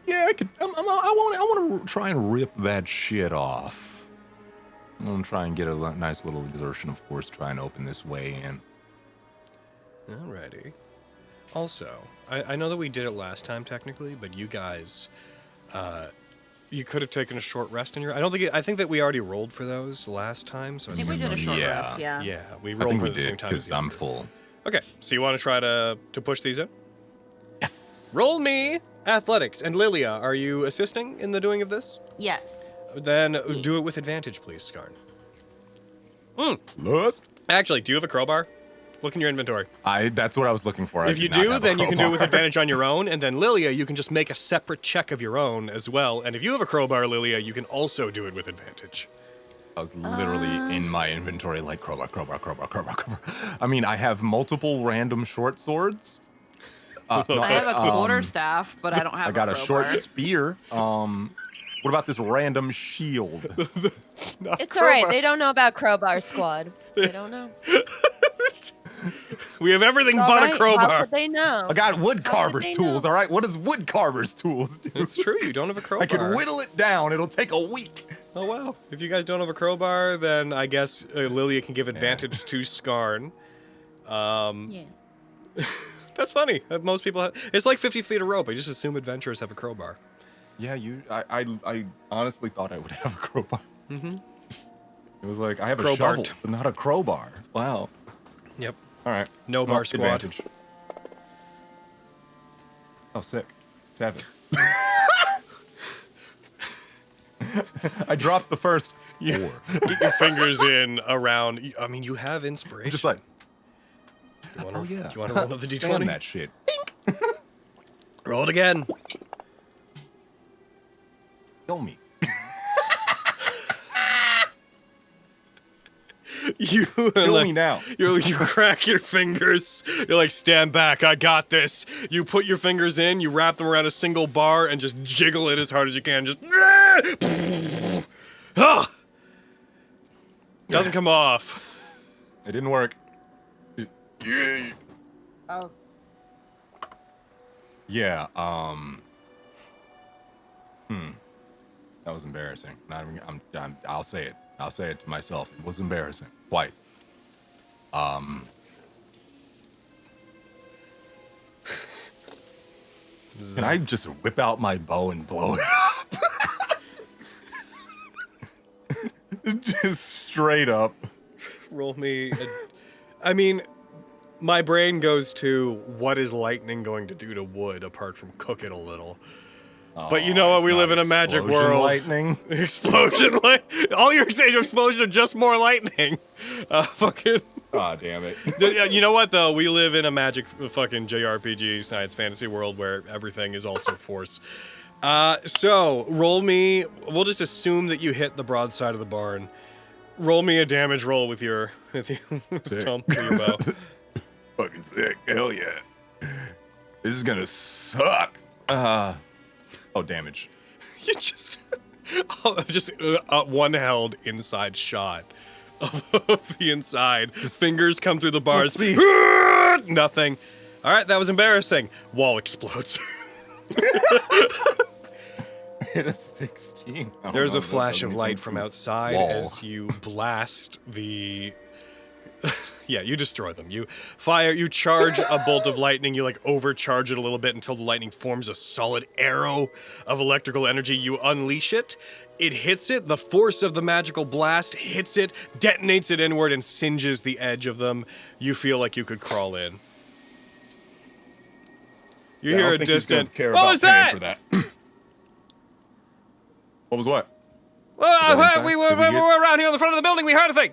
I could. I want to try and rip that shit off. I'm gonna try and get a nice little exertion of force, try and open this way in. Alrighty. Also, I know that we did it last time technically, but you guys, you could have taken a short rest in your. I think that we already rolled for those last time. So I think we did a short rest. Yeah. Yeah, we I rolled think for we the same did time. because I'm full. Okay, so you want to try to push these in? Yes. Roll me athletics. And Lilia, are you assisting in the doing of this? Yes. Then do it with advantage, please, Skarn. Plus. Actually, do you have a crowbar? Look in your inventory. That's what I was looking for. If you do, then you can do it with advantage on your own, and then Lilia, you can just make a separate check of your own as well. And if you have a crowbar, Lilia, you can also do it with advantage. I was literally in my inventory like crowbar. I mean, I have multiple random short swords. I have a quarterstaff, but I don't have. I got a crowbar. short spear. What about this random shield? It's all right. They don't know about Crowbar Squad. They don't know. We have everything It's but all a right. crowbar. How could they know? I got wood How would carver's they tools, know? all right? What does wood carver's tools do? It's true, you don't have a crowbar. I can whittle it down. It'll take a week. Oh, wow. If you guys don't have a crowbar, then I guess Lilia can give advantage to Skarn. Yeah. That's funny. Most people have. It's like 50 feet of rope. I just assume adventurers have a crowbar. Yeah, I honestly thought I would have a crowbar. Mm-hmm. It was like, I have a Crowbart. shovel, but not a crowbar. Wow. Yep. All right. No bar squad. Advantage. Oh, sick. 7. I dropped the first 4. Get your fingers in around. I mean, you have inspiration. Just like, You wanna, oh yeah. Do you want to roll another Spam d20? that shit. Roll it again. Kill me. You Kill me now. You crack your fingers. You're like, stand back. I got this. You put your fingers in. You wrap them around a single bar and just jiggle it as hard as you can. Just doesn't come off. It didn't work. Oh. Yeah. That was embarrassing. Not even, I'll say it. I'll say it to myself. It was embarrassing. Quite. Can I just whip out my bow and blow it up? Just straight up. Roll me. I mean, my brain goes to what is lightning going to do to wood apart from cook it a little. But you know what? We live in a magic Explosion world. Lightning. Explosion light. All your saying explosion are just more lightning. Fucking. Ah, damn it. You know what though? We live in a magic fucking JRPG science fantasy world where everything is also force. So roll me. We'll just assume that you hit the broadside of the barn. Roll me a damage roll with your Tom, with your bow. Fucking sick. Hell yeah. This is gonna suck. Oh, damage. You just one held inside shot of the inside. Fingers come through the bars. Let's see. Nothing. All right, that was embarrassing. Wall explodes. Hit a 16. There's a flash of light from outside Wall. as you blast the Yeah, you destroy them. You charge a bolt of lightning, you like overcharge it a little bit until the lightning forms a solid arrow of electrical energy. You unleash it, it hits it, the force of the magical blast hits it, detonates it inward, and singes the edge of them. You feel like you could crawl in. You hear a distant, what was that? For that. What was what? Well, we were around here on the front of the building, we heard a thing.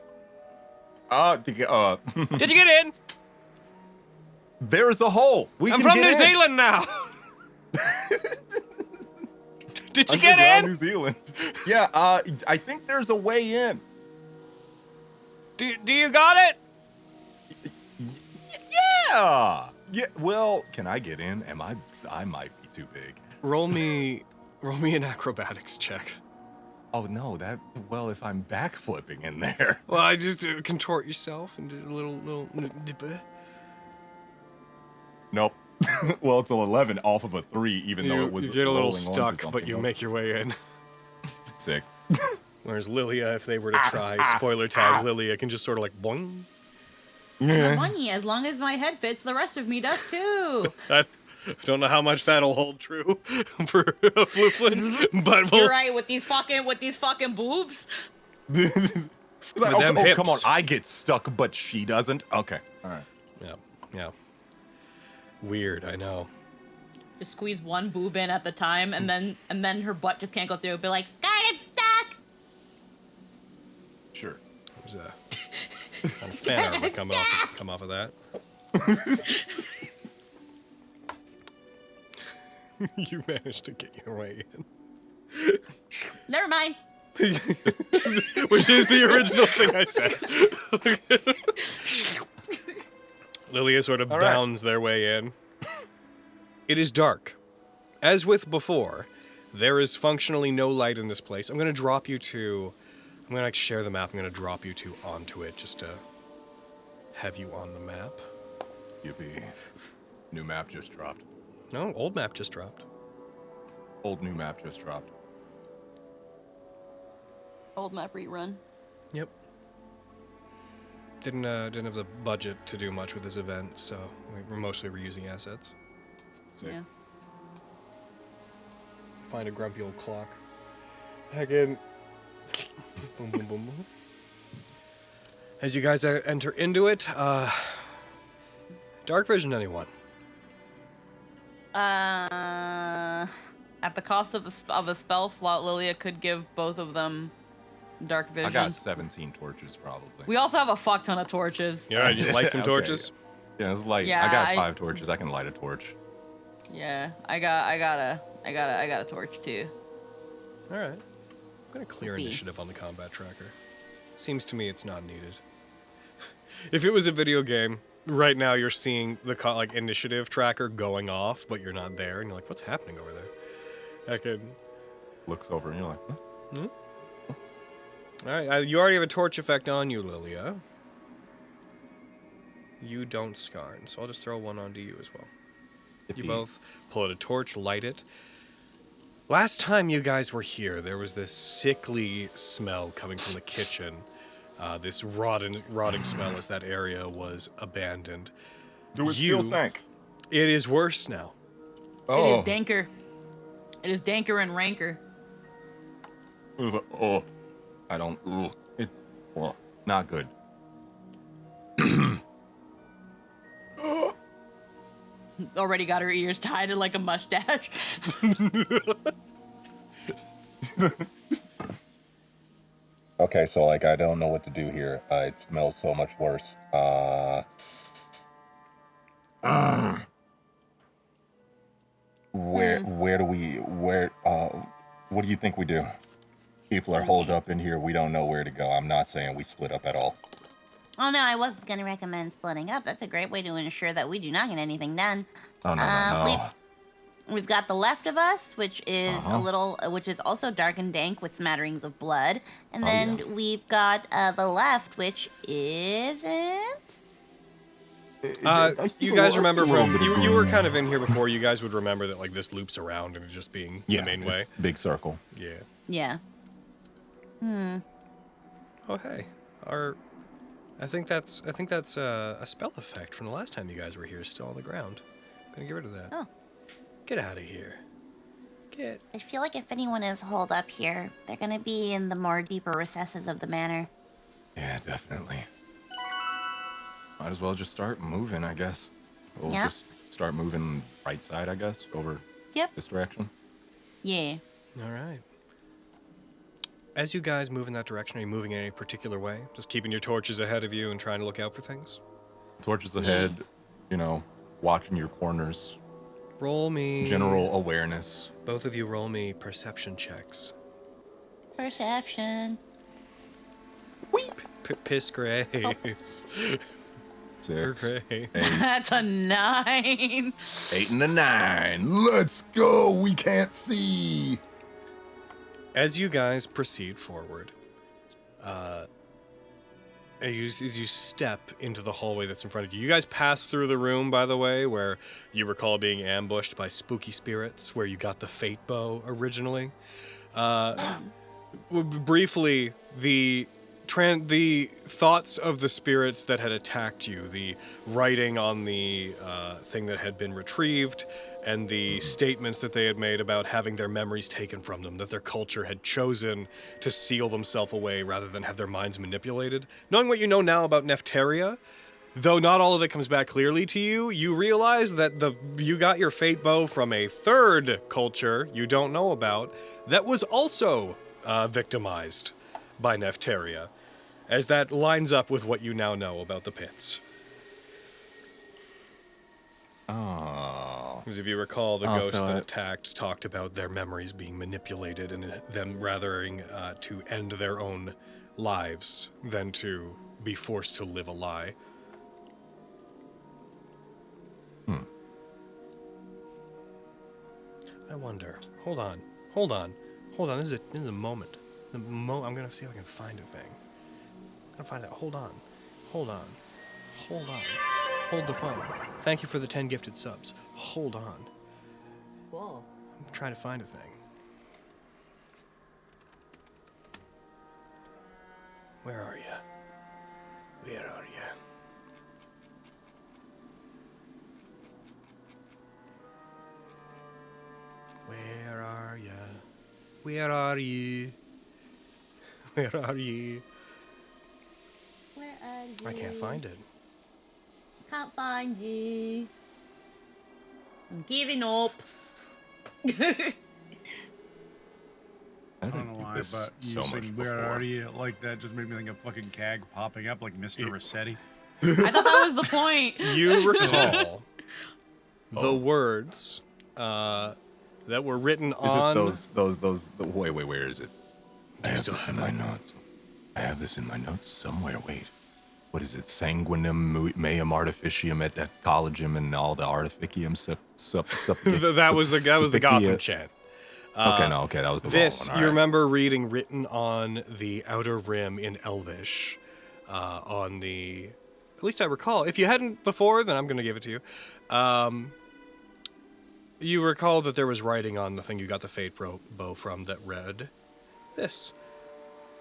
Did you get in? There's a hole. I'm from New Zealand now. Did you get in? New Zealand. Yeah, I think there's a way in. Do you got it? Yeah. Yeah. Well, can I get in? I might be too big. Roll me an acrobatics check. Oh no, well, if I'm backflipping in there. Well, I just contort yourself and do a little dipper. Nope. Well, it's an 11 off of a 3, even though it was. You get a little rolling onto stuck, something but you else. make your way in. Sick. Whereas Lilia, if they were to try spoiler tag, Lilia can just sort of like boing. The money, as long as my head fits, the rest of me does too. I don't know how much that'll hold true for Flooflin, but You're right, with these fucking boobs. It's like, With them come on, hips. I get stuck, but she doesn't. Okay, all right. Yeah. Weird, I know. Just squeeze one boob in at the time, and then her butt just can't go through. Be like, Sky, I'm stuck. Sure. There's a fan art would come off of that. You managed to get your way in. Never mind. Which is the original thing I said. Lilia sort of bounds their way in. It is dark. As with before, there is functionally no light in this place. I'm going to drop you to... I'm going to like, share the map. I'm going to drop you two onto it just to have you on the map. Yippee. New map just dropped. No, old map just dropped. Old new map just dropped. Old map rerun. Yep. Didn't have the budget to do much with this event, so we're mostly reusing assets. Sick. Yeah. Find a grumpy old clock. Heck in. Boom, boom, boom, boom. As you guys enter into it, dark vision, anyone? At the cost of a spell slot, Lilia could give both of them dark vision. I got 17 torches, probably. We also have a fuck ton of torches. Yeah, you light some Okay. torches? Yeah, it's like Yeah, I got 5 torches. I can light a torch. Yeah, I got a torch too. All right. I'm gonna clear Be. initiative on the combat tracker. Seems to me it's not needed. If it was a video game, right now you're seeing the initiative tracker going off, but you're not there, and you're like, what's happening over there? I could. Looks over and you're like, huh? All right, you already have a torch effect on you, Lilia. You don't, Skarn, so I'll just throw one onto you as well. You Yippee. both pull out a torch, light it. Last time you guys were here, there was this sickly smell coming from the kitchen. This rotting smell as that area was abandoned. Do it still stank? It is worse now. Oh. It is danker. It is danker and ranker. It was like, oh. I don't. Not good. Already got her ears tied in like a mustache. Okay, so like I don't know what to do here. It smells so much worse. Where do we what do you think we do? People are holed up in here. We don't know where to go. I'm not saying we split up at all. Oh no, I wasn't gonna recommend splitting up. That's a great way to ensure that we do not get anything done. Oh no. We've got the left of us, which is which is also dark and dank with smatterings of blood, and then we've got the left, which isn't. You guys remember from you were kind of in here before. You guys would remember that like this loops around and just being the main way. Big circle. Yeah. Yeah. Oh hey, our I think that's a spell effect from the last time you guys were here, still on the ground. I'm gonna get rid of that. Oh. Get out of here. Get. I feel like if anyone is holed up here, they're gonna be in the more deeper recesses of the manor. Yeah, definitely. Might as well just start moving, I guess. We'll Yeah. just start moving right side, I guess, over this direction. Yeah. All right. As you guys move in that direction, are you moving in any particular way? Just keeping your torches ahead of you and trying to look out for things? Torches ahead, you know, watching your corners. Roll me. General awareness. Both of you roll me perception checks. Perception. Weep. Piss graves. 6, Great. 8, That's a 9. 8 and a 9. Let's go. We can't see. As you guys proceed forward, as you step into the hallway that's in front of you, you guys pass through the room, by the way, where you recall being ambushed by spooky spirits, where you got the fate bow originally. Briefly, the thoughts of the spirits that had attacked you, the writing on the thing that had been retrieved, and the statements that they had made about having their memories taken from them, that their culture had chosen to seal themselves away rather than have their minds manipulated. Knowing what you know now about Nefteria, though not all of it comes back clearly to you, you realize that you got your fate bow from a third culture you don't know about that was also victimized by Nefteria, as that lines up with what you now know about the pits. Oh. Because if you recall, the ghost that attacked talked about their memories being manipulated and them rather to end their own lives than to be forced to live a lie. I wonder. Hold on. This is a moment. I'm gonna see if I can find a thing. I'm gonna find it. Hold on. Hold the phone. Thank you for the 10 gifted subs. Hold on. Whoa. I'm trying to find a thing. Where are you? Where are you? Where are you? Where are you? Where are you? Where are you? I can't find it. Can't find you. I'm giving up. I don't know why, but so you saying much "Where before. are you?" like that just made me think of fucking CAG popping up like Mr. Rossetti. I thought that was the point. You recall the words that were written on. Is it those? Wait, where is it? I have this in my notes. Somewhere. Wait. What is it? Sanguinum meum artificium et collegium and all the artificium that was the Gotham chant. Okay, that was the This one. you remember reading written on the outer rim in Elvish, on the. At least I recall. If you hadn't before, then I'm going to give it to you. You recall that there was writing on the thing you got the fate bow from that read this.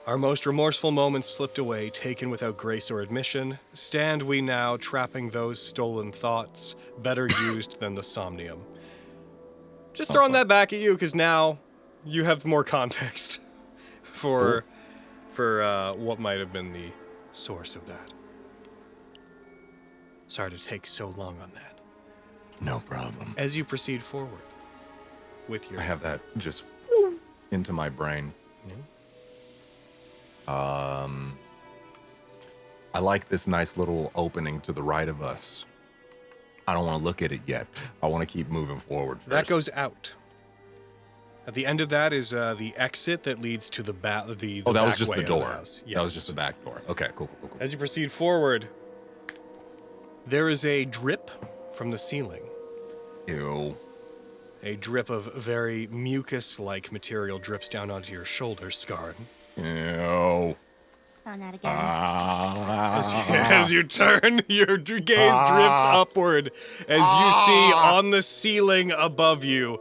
Our most remorseful moments slipped away, taken without grace or admission. Stand we now, trapping those stolen thoughts, better used than the somnium. Just throwing that back at you, because now you have more context for what might have been the source of that. Sorry to take so long on that. No problem. As you proceed forward with your... I have that just into my brain. Yeah. I like this nice little opening to the right of us. I don't want to look at it yet. I want to keep moving forward first. That goes out. At the end of that is the exit that leads to the back. That back was just way the of door. house. Yes. That was just the back door. Okay, cool. As you proceed forward, there is a drip from the ceiling. Ew. A drip of very mucus-like material drips down onto your shoulder, Scarn. Ew. Oh, not again. As you turn, your gaze drifts upward as you see on the ceiling above you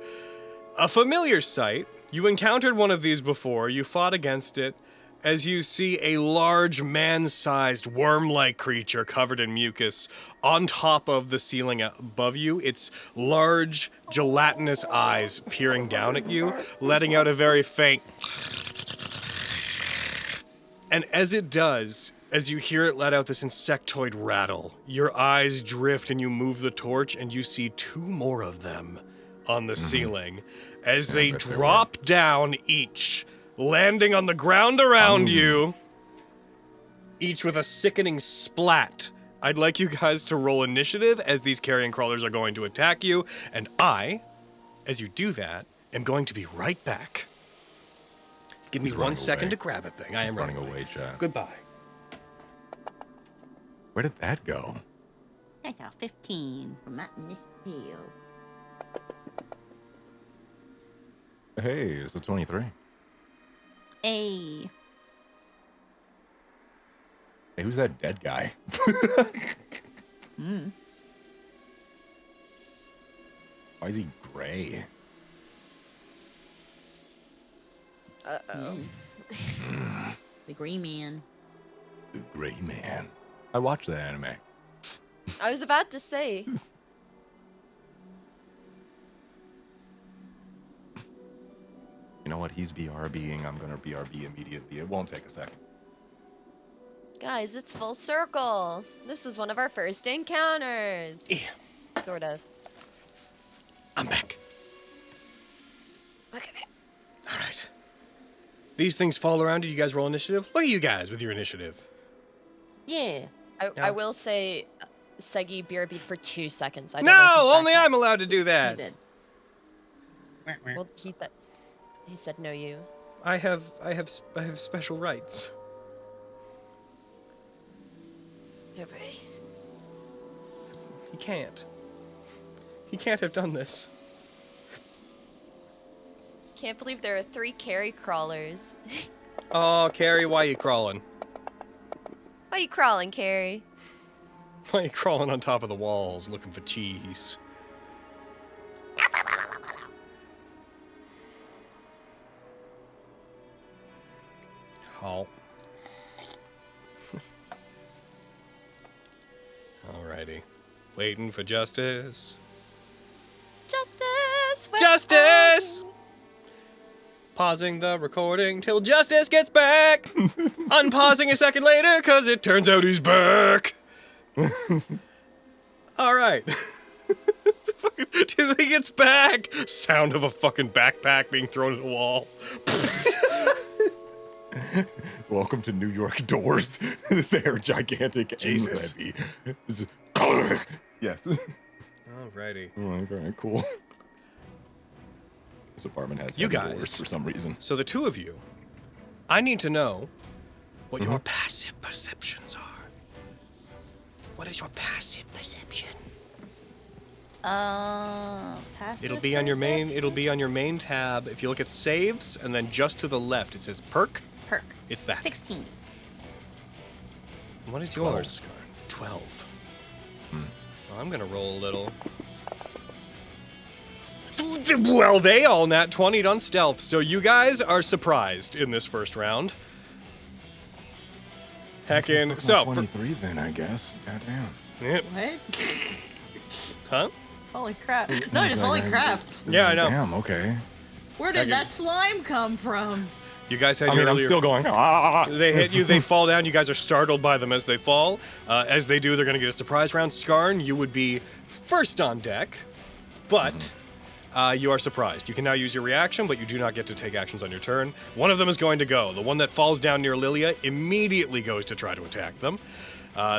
a familiar sight. You encountered one of these before, you fought against it, as you see a large man-sized worm-like creature covered in mucus on top of the ceiling above you. Its large, gelatinous eyes peering down at you, letting out a very faint... And as it does, as you hear it let out this insectoid rattle, your eyes drift and you move the torch and you see 2 more of them on the ceiling as they drop down each, landing on the ground around you, each with a sickening splat. I'd like you guys to roll initiative as these carrion crawlers are going to attack you, and I, as you do that, am going to be right back. Give me 1 second to grab a thing. I am running away, chat. Goodbye. Where did that go? I got 15 from that initiative. Hey, it's a 23. Hey. Hey, who's that dead guy? Why is he gray? Uh-oh. The Grey Man. The Gray Man. I watched that anime. I was about to say. You know what? He's BRBing. I'm gonna BRB immediately. It won't take a second. Guys, it's full circle. This was one of our first encounters. Yeah. Sort of. I'm back. Look at it. All right. These things fall around you. You guys roll initiative? Look at you guys with your initiative. Yeah. I will say, Segi BRB'd for 2 seconds. I don't know No, if he's only back I'm allowed to do You that. did. up. Well, he said no, you. I have special rights. Okay. He can't. He can't have done this. Can't believe there are 3 carry crawlers. Oh, Carrie, why you crawling? Why you crawling, Carrie? Why you crawling on top of the walls looking for cheese? Oh. Alrighty. Waiting for justice. Justice! Where Justice! are you? Pausing the recording till justice gets back. Unpausing a second later because it turns out he's back. All right. Do you think it's back? Sound of a fucking backpack being thrown at a wall. Welcome to New York doors. They're gigantic Jesus. and heavy. Yes. Alrighty. Oh, very cool. This apartment has You heavy guys. doors for some reason. So the 2 of you, I need to know what your passive perceptions are. What is your passive perception? Passive. It'll be on your main tab. If you look at saves and then just to the left it says perk. Perk. It's that. 16. What is 12. yours, Scar? 12. Well, I'm gonna roll a little. Well, they all nat 20'd on stealth, so you guys are surprised in this first round. Heckin'. So, 23 then, I guess. Goddamn. Yep. What? Huh? Holy crap. No, just holy crap. Yeah, I know. Damn, okay. Where did that slime come from? You guys had I your mean, I'm earlier- still going, ah! They hit you, they fall down, you guys are startled by them as they fall. As they do, they're gonna get a surprise round. Skarn, you would be first on deck, but you are surprised. You can now use your reaction, but you do not get to take actions on your turn. One of them is going to go. The one that falls down near Lilia immediately goes to try to attack them.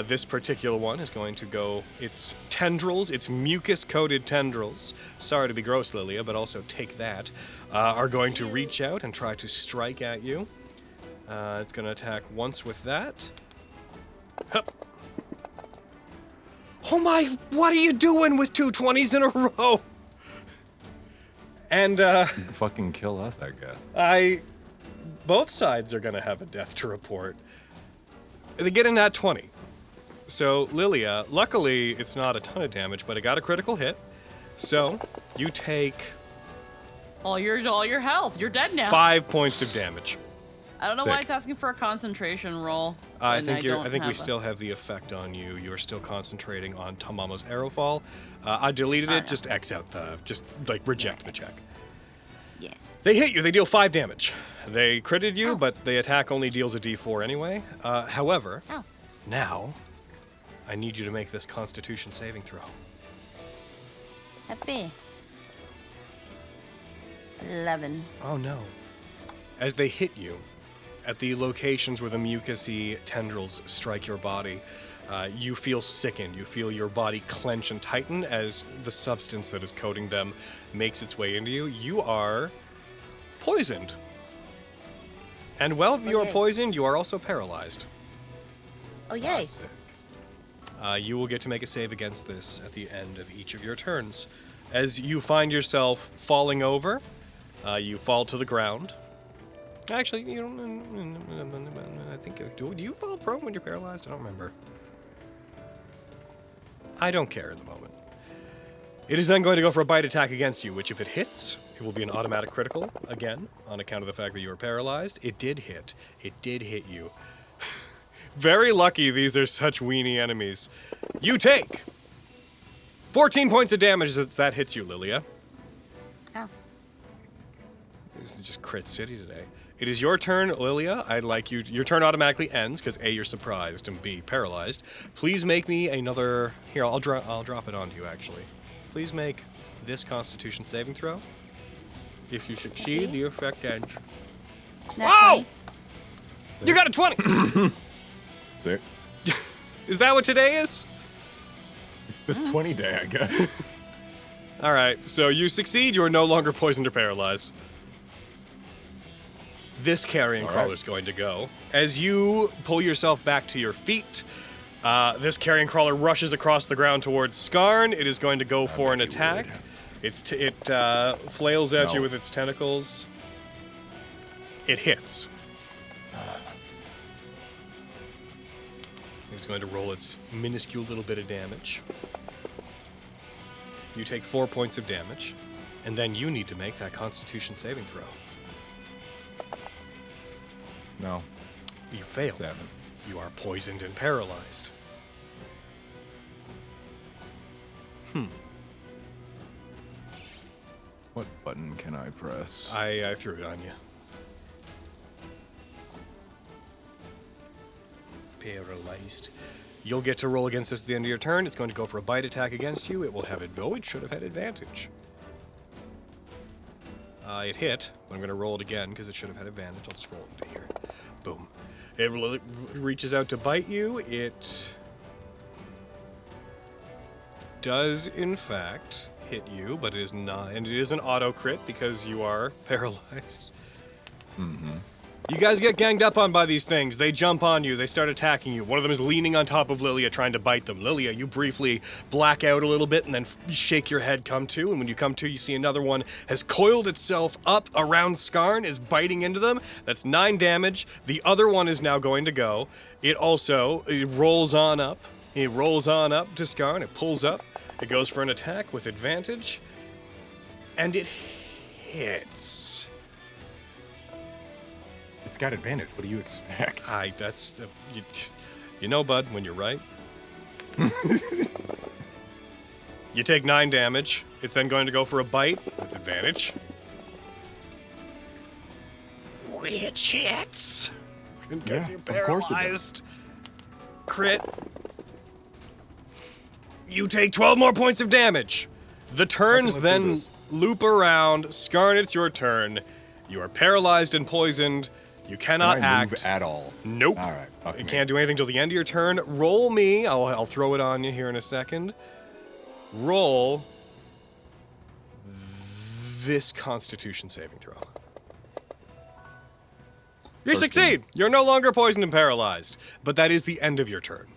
This particular one is going to go, its tendrils, its mucus-coated tendrils, sorry to be gross, Lilia, but also take that, are going to reach out and try to strike at you. It's going to attack once with that. Hup. Oh my, what are you doing with 2 20s in a row? And, Fucking kill us, I guess. both sides are going to have a death to report. They get in that 20. So, Lilia, luckily, it's not a ton of damage, but it got a critical hit. So, you take All your health. You're dead now. 5 points of damage. I don't know why Sick. it's asking for a concentration roll. I when think don't we have a- still have the effect on you. You are still concentrating on Tamama's arrow fall. I deleted it. no. Just X out just like reject the check. Yeah. They hit you. They deal 5 damage. They critted you, but the attack only deals a D4 anyway. However, Oh. now I need you to make this Constitution saving throw. Happy. 11. Oh no. As they hit you, at the locations where the mucousy tendrils strike your body, you feel sickened. You feel your body clench and tighten as the substance that is coating them makes its way into you. You are poisoned. And while you are yay. poisoned, you are also paralyzed. Oh, yay. Sick. You will get to make a save against this at the end of each of your turns. As you find yourself falling over, you fall to the ground. Actually, you don't. I think. Do you fall prone when you're paralyzed? I don't remember. I don't care at the moment. It is then going to go for a bite attack against you, which if it hits, it will be an automatic critical, again, on account of the fact that you are paralyzed. It did hit. It did hit you. Very lucky these are such weenie enemies. You take 14 points of damage as that hits you, Lilia. Oh. This is just crit city today. It is your turn, Lilia. I'd like you. Your turn automatically ends because A, you're surprised, and B, paralyzed. Please make me another. Here, I'll drop it onto you actually. Please make this Constitution saving throw. If you succeed, the effect ends. Nat Whoa! 20. You got a 20. Sick. Is that what today is? It's the 20 day, I guess. All right. So you succeed. You are no longer poisoned or paralyzed. This carrion All right. crawler is going to go. As you pull yourself back to your feet, this carrion crawler rushes across the ground towards Skarn. It is going to go for an bet you attack. would. It flails at you No. with its tentacles. It hits. It's going to roll its minuscule little bit of damage. You take 4 points of damage, and then you need to make that Constitution saving throw. No. You fail. 7. You are poisoned and paralyzed. What button can I press? I threw it on you. Paralyzed. You'll get to roll against this at the end of your turn. It's going to go for a bite attack against you. It will have it. Oh, it should have had advantage. It hit. But I'm going to roll it again because it should have had advantage. I'll just roll it into here. Boom. It reaches out to bite you. It does, in fact, hit you, but it is not. And it is an auto crit because you are paralyzed. Mm-hmm. You guys get ganged up on by these things. They jump on you. They start attacking you. One of them is leaning on top of Lilia, trying to bite them. Lilia, you briefly black out a little bit and then shake your head, come to. And when you come to, you see another one has coiled itself up around Skarn, is biting into them. That's 9 damage. The other one is now going to go. It rolls on up. It rolls on up to Skarn. It pulls up. It goes for an attack with advantage. And it hits. It's got advantage. What do you expect? You know, bud, when you're right. You take 9 damage. It's then going to go for a bite with advantage. Which hits. Because Yeah, you're of course it does. paralyzed. Crit. You take 12 more points of damage. The turns live through then this. loop around. Skarn, it's your turn. You are paralyzed and poisoned. You cannot Can I move act. at all? Nope. All right. Fuck You me. can't do anything till the end of your turn. Roll me. I'll throw it on you here in a second. Roll this Constitution saving throw. You 13. succeed. You're no longer poisoned and paralyzed, but that is the end of your turn.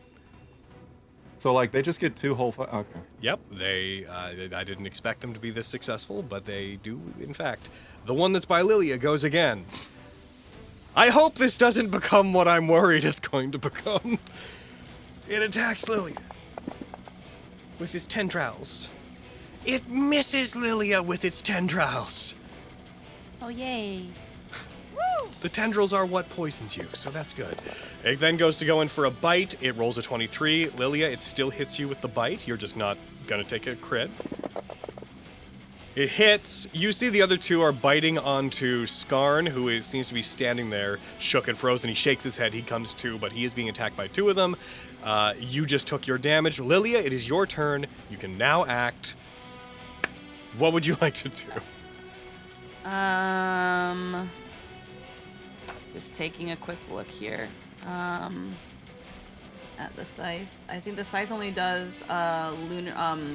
So, like, they just get 2 whole... Okay. Yep, I didn't expect them to be this successful, but they do, in fact. The one that's by Lilia goes again. I hope this doesn't become what I'm worried it's going to become. It attacks Lilia with its tendrils. It misses Lilia with its tendrils. Oh, yay. Woo! The tendrils are what poisons you, so that's good. It then goes to go in for a bite. It rolls a 23. Lilia, it still hits you with the bite. You're just not gonna take a crit. It hits. You see the other two are biting onto Skarn, who seems to be standing there, shook and frozen. He shakes his head. He comes to, but he is being attacked by two of them. You just took your damage. Lilia, it is your turn. You can now act. What would you like to do? Just taking a quick look here. At the scythe. I think the scythe only does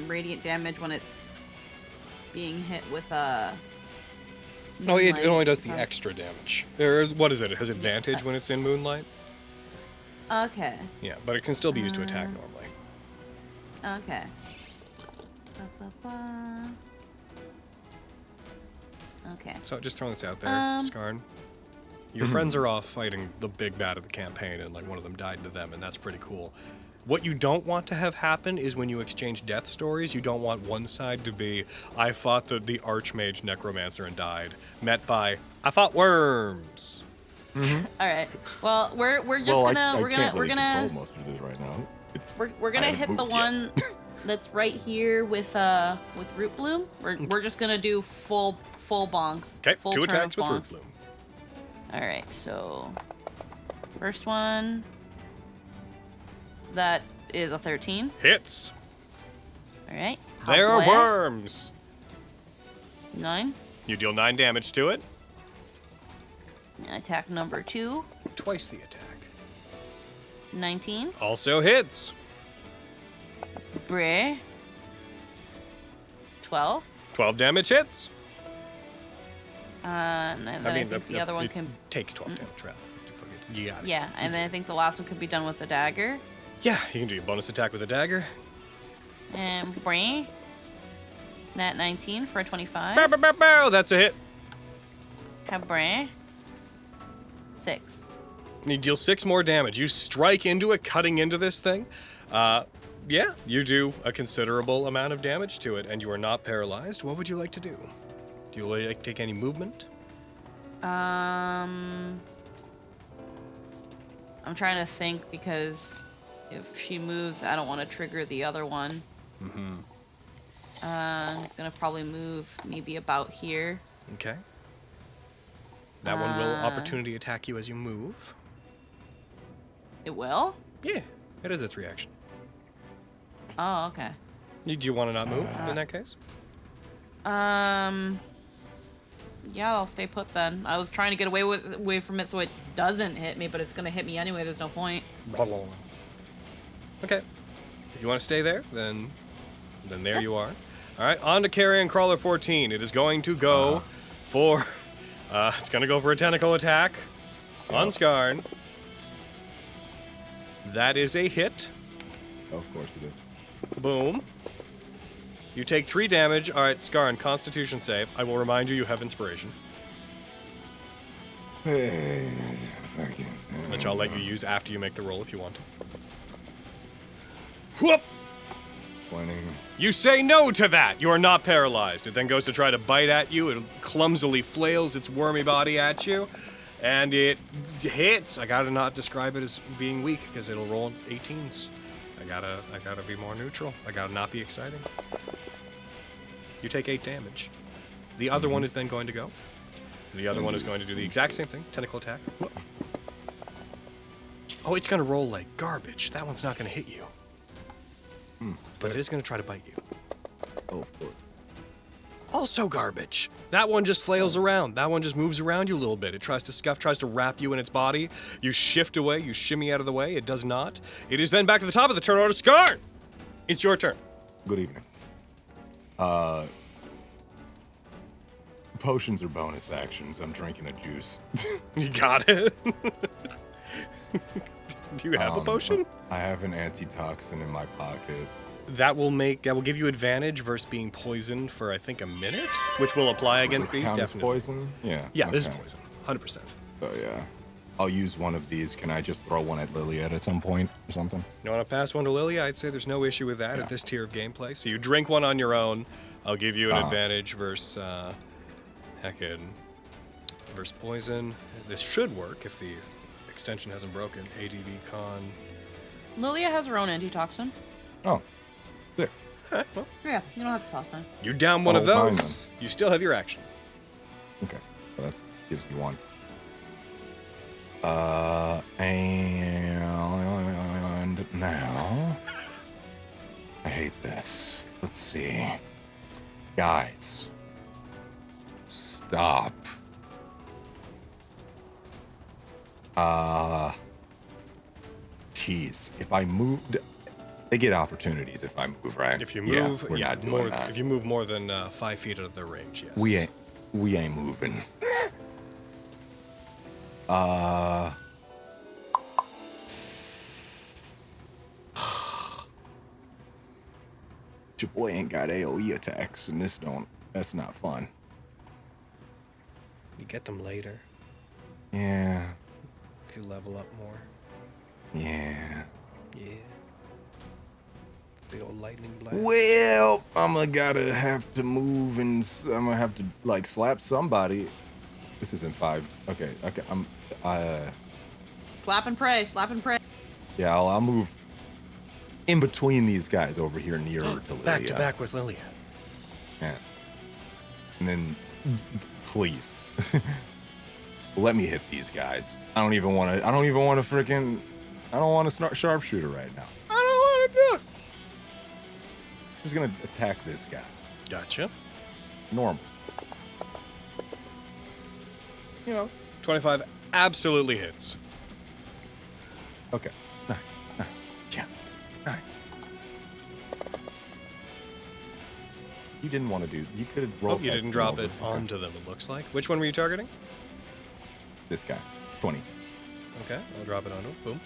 radiant damage when it's being hit with No, it only does the extra damage. What is it? It has advantage when it's in moonlight? Okay. Yeah, but it can still be used to attack normally. Okay. Okay. So just throwing this out there, Skarn. Your friends are off fighting the big bad of the campaign, and like one of them died to them, and that's pretty cool. What you don't want to have happen is when you exchange death stories, you don't want one side to be, I fought the Archmage Necromancer and died, met by, I fought worms. All right. Well, we're just gonna control most of this right now. We're gonna hit the one that's right here with Root Bloom. We're just gonna do full bonks. Okay, full 2 turn attacks of with Root bonks. Bloom. All right, so first one, that is a 13. Hits. All right. There are halfway. worms. 9. You deal 9 damage to it. Attack number 2, Twice the attack. 19. Also hits. Bray. 12. 12 damage hits. And then I think the other one can. Takes 12 damage, rather. You got it. Yeah, and then I think the last one could be done with the dagger. Yeah, you can do your bonus attack with a dagger. And Bray. Nat19 for a 25. Bow, bow, bow, bow. That's a hit. Have Bray. 6. You deal 6 more damage. You strike into it, cutting into this thing. Yeah, you do a considerable amount of damage to it, and you are not paralyzed. What would you like to do? Do you like to take any movement? I'm trying to think because if she moves, I don't want to trigger the other one. Mm-hmm. I'm gonna probably move maybe about here. Okay. That one will opportunity attack you as you move. It will? Yeah, it is its reaction. Oh, okay. Do you want to not move in that case? Yeah, I'll stay put then. I was trying to get away from it so it doesn't hit me, but it's gonna hit me anyway. There's no point. Okay. If you want to stay there, then there you are. All right, on to Carrion Crawler 14. It is going to go for... it's going to go for a tentacle attack on Skarn. That is a hit. Of course it is. Boom. You take 3 damage. All right, Skarn, Constitution save. I will remind you, you have inspiration, which I'll let you use after you make the roll if you want to. Whoop! 20. You say no to that! You are not paralyzed. It then goes to try to bite at you. It clumsily flails its wormy body at you. And it hits. I gotta not describe it as being weak, because it'll roll 18s. I gotta be more neutral. I gotta not be exciting. You take 8 damage. The other one is then going to go. The other one is going to do the exact same thing. Tentacle attack. Oh, it's gonna roll like garbage. That one's not gonna hit you. But it is going to try to bite you. Oh, of course. Also garbage. That one just flails around. That one just moves around you a little bit. It tries to scuff, tries to wrap you in its body. You shift away, you shimmy out of the way. It does not. It is then back to the top of the turn order. Skarn! It's your turn. Good evening. Potions are bonus actions. I'm drinking a juice. You got it. Do you have a potion? I have an antitoxin in my pocket. That will give you advantage versus being poisoned for I think a minute, which will apply against these definitely. Poison? Yeah. Yeah, this is poison. 100%. Oh yeah. I'll use one of these. Can I just throw one at Lilia at some point or something? You want to pass one to Lilia? I'd say there's no issue with that at this tier of gameplay. So you drink one on your own. I'll give you an advantage versus heckin'. versus poison. This should work if the extension hasn't broken. ADV con. Lilia has her own antitoxin. Oh, there. Alright, well, Yeah, you don't have to toss mine. you down one of Oh, fine those. You still have your action. Okay, well, that gives me one. And now, I hate this. Let's see, guys, stop. Jeez, if I moved, they get opportunities if I move, right? If you Yeah, move, we're yeah, not doing more. that. If you move more than 5 feet out of their range, yes. We ain't moving. Your boy ain't got AoE attacks, and that's not fun. You get them later Yeah, if you level up more. yeah. Yeah. Big old lightning blast. Well, I'm gonna have to move, and I'm gonna have to like slap somebody. This isn't 5. Okay. Slap and pray, slap and pray. Yeah, I'll move in between these guys over here nearer to Lilia. Back to back with Lilia. Yeah. And then, please, let me hit these guys. I don't even want to sharpshooter right now. I don't want to do it. Just gonna attack this guy. Gotcha. Normal. You know. 25 absolutely hits. Okay. Nice. Yeah. Nice. You didn't want to do. You could have rolled. Oh, you that didn't drop over. it onto them, it looks like. Which one were you targeting? This guy. 20. Okay, I'll drop it onto him. Boom.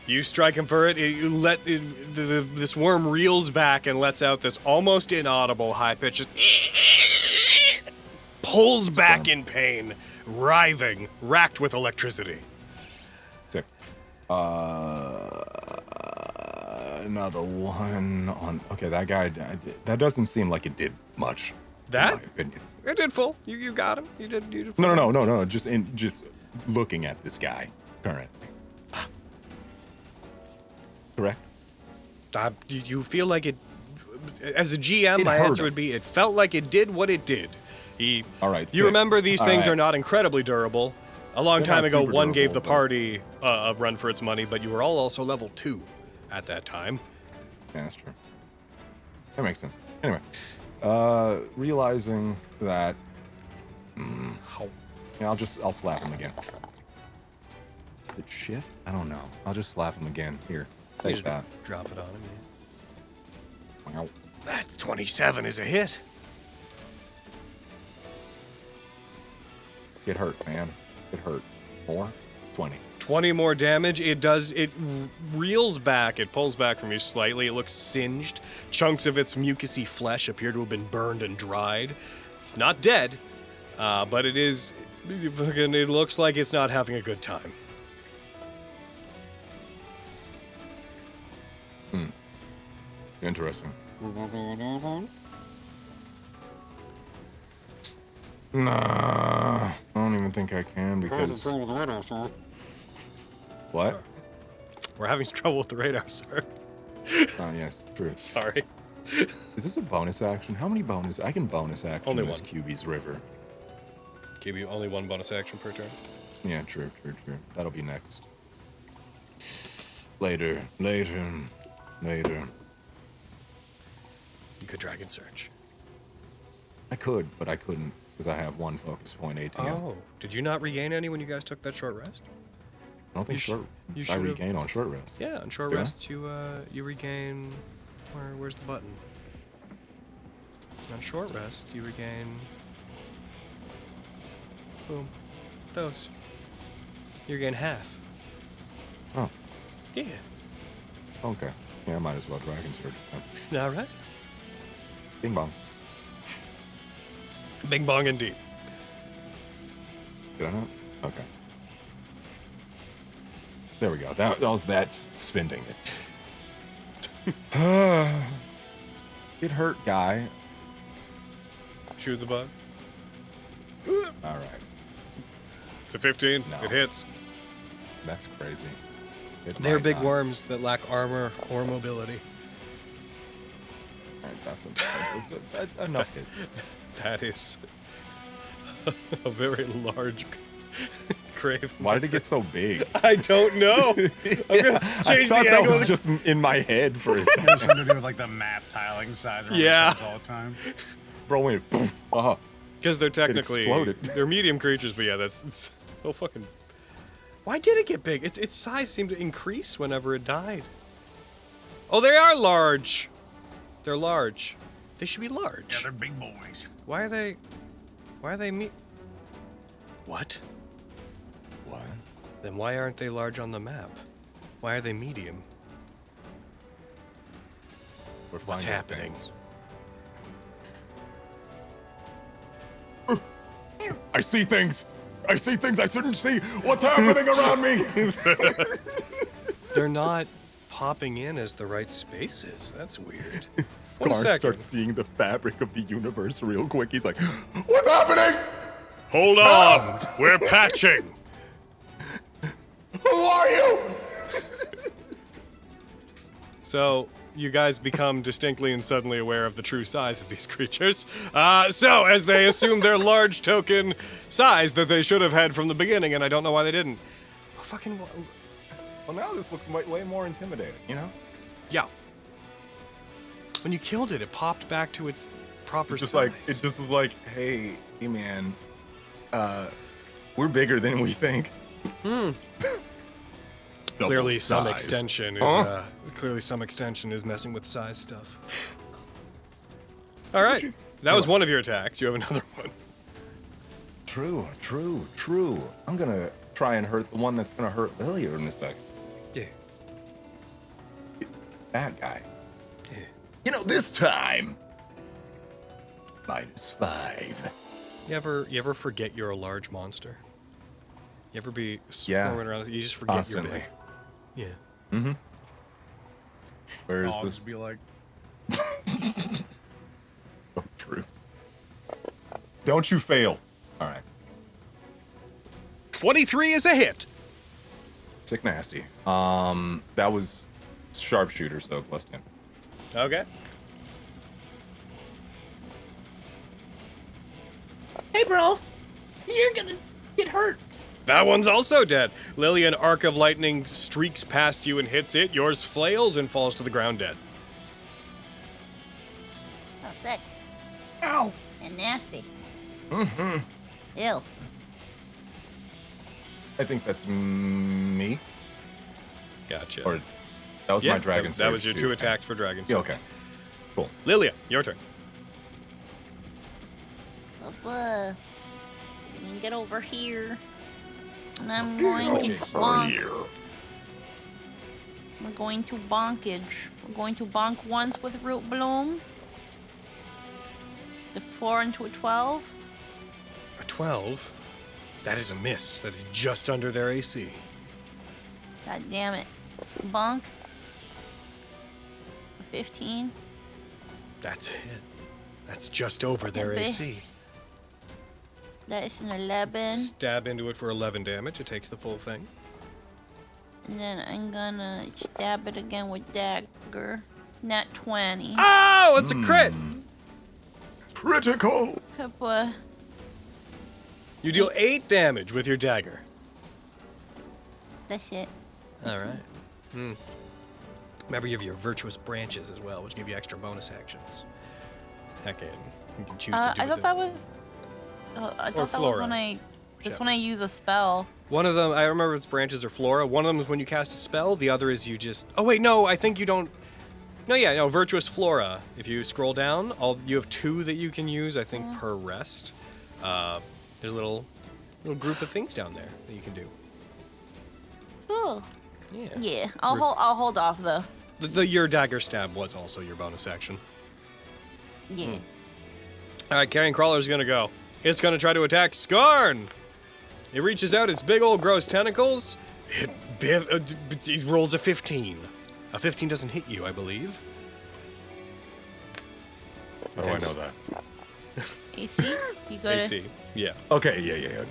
You strike him for it. You let this worm reels back and lets out this almost inaudible high pitch. Pulls back in pain, writhing, racked with electricity. Sick. Another one on. Okay, that guy. That doesn't seem like it did much. That? In my opinion. It did full. You got him. You did. No. Just looking at this guy currently. Correct. You feel like it. As a GM, It my hurt answer him. would be it felt like it did what it did. All right. You sick. remember these All things right. are not incredibly durable. A long They're time not ago, super one gave the durable, but- party a run for its money, but you were all also level 2 at that time. Yeah, that's true. That makes sense. Anyway, realizing that, yeah, I'll slap him again. Is it shift? I don't know. I'll just slap him again. Here, You take just that. Drop it on him. Wow. That 27 is a hit. Get hurt, man. Get hurt. More? 20. 20 more damage. It reels back. It pulls back from you slightly. It looks singed. Chunks of its mucousy flesh appear to have been burned and dried. It's not dead, but it is. It looks like it's not having a good time. Interesting. Nah, I don't even think I can because. What? We're having trouble with the radar, sir. Oh, yes, true. Sorry. Is this a bonus action? How many bonus? I can bonus action Only this one. QB's River. Give you only one bonus action per turn. Yeah, true. That'll be next. Later. You could Dragon Surge. I could, but I couldn't because I have one focus point ATM. Oh, did you not regain any when you guys took that short rest? I don't think you I should've- regain on short rest. Yeah, on short Did I? rest you regain. Where's the button? On short rest you regain. Boom. Those. You regain half. Oh, Yeah. okay. Yeah, I might as well Dragon Surge. All right. Bing bong. Bing bong indeed. Did I not? Okay. There we go. That's spending it. Get hurt, guy. Shoot the bug. All right. It's a 15. No. It hits. That's crazy. It They're might big not. worms that lack armor or mobility. All right, that's enough hits. That is a very large grave. Why did it get so big? I don't know. I'm gonna I change thought the that angle. was just in my head for a second. There's something to do with like the map tiling size around Yeah. the ships all the time. Bro went, poof, Because they're technically exploded. they're medium creatures, but yeah, it's so fucking. Why did it get big? Its size seemed to increase whenever it died. Oh, they are large. They're large. They should be large. Yeah, they're big boys. Why are they? Why are they What? What? Then why aren't they large on the map? Why are they medium? We're What's finding happening? things. I see things. I see things I shouldn't see. What's happening around me? They're not popping in as the right spaces. That's weird. Scar 1 second. starts seeing the fabric of the universe real quick. He's like, what's happening? Hold on, we're patching. Who are you? So you guys become distinctly and suddenly aware of the true size of these creatures. So as they assume their large token size that they should have had from the beginning, and I don't know why they didn't. Fucking. Well, now this looks way more intimidating, you know? Yeah. When you killed it, it popped back to its proper Just size. like, it just was like, hey man, we're bigger than we think. Clearly, some size. extension is Huh? clearly some extension is messing with size stuff. All right, that was one of your attacks. You have another one. True. I'm gonna try and hurt the one that's gonna hurt Lilia in a second. Yeah. That guy. Yeah. You know, this time. -5. You ever forget you're a large monster? You ever be Yeah. swarming around? You just forget Constantly. you're big. Yeah. Mm-hmm. Where is Dogs this? be like, Oh, true. Don't you fail. All right. 23 is a hit. Sick nasty. That was sharpshooter, so +10. Okay. Hey, bro, you're gonna get hurt. That one's also dead. Lillian, arc of lightning streaks past you and hits it. Yours flails and falls to the ground dead. Oh, sick. Ow! And nasty. Mm-hmm. Ew. I think that's me. Gotcha. Or that was my dragon. That was your surge, 2 too. attacks for dragon. Yeah, Surge. okay. Cool. Lilia, your turn. Let me get over here. And I'm going to bonk. We're going to bonkage. We're going to bonk once with root bloom. The 4 into a 12. A 12? That is a miss. That is just under their AC. God damn it. Bonk. A 15. That's a hit. That's just over their Okay. AC. That is an 11. Stab into it for 11 damage. It takes the full thing. And then I'm gonna stab it again with dagger. Nat 20. Oh, it's a crit! Critical! Hoppa. You deal 8 damage with your dagger. That's it. All right. Remember, you have your virtuous branches as well, which give you extra bonus actions. Heck, you can choose to do I thought that was. I thought that was Flora. when I. That's Whichever. when I use a spell. One of them, I remember it's branches or flora. One of them is when you cast a spell. The other is you just. Oh wait, no, I think you don't. No, virtuous flora. If you scroll down, you have 2 that you can use. I think per rest. There's a little group of things down there that you can do. Oh. Yeah. Yeah, I'll hold off though. Your dagger stab was also your bonus action. Yeah. All right, Carrion Crawler's gonna go. It's gonna try to attack Skarn. It reaches out its big old gross tentacles. It rolls a 15. A 15 doesn't hit you, I believe. How do I know that? AC? You go to... AC. Yeah. Okay, yeah.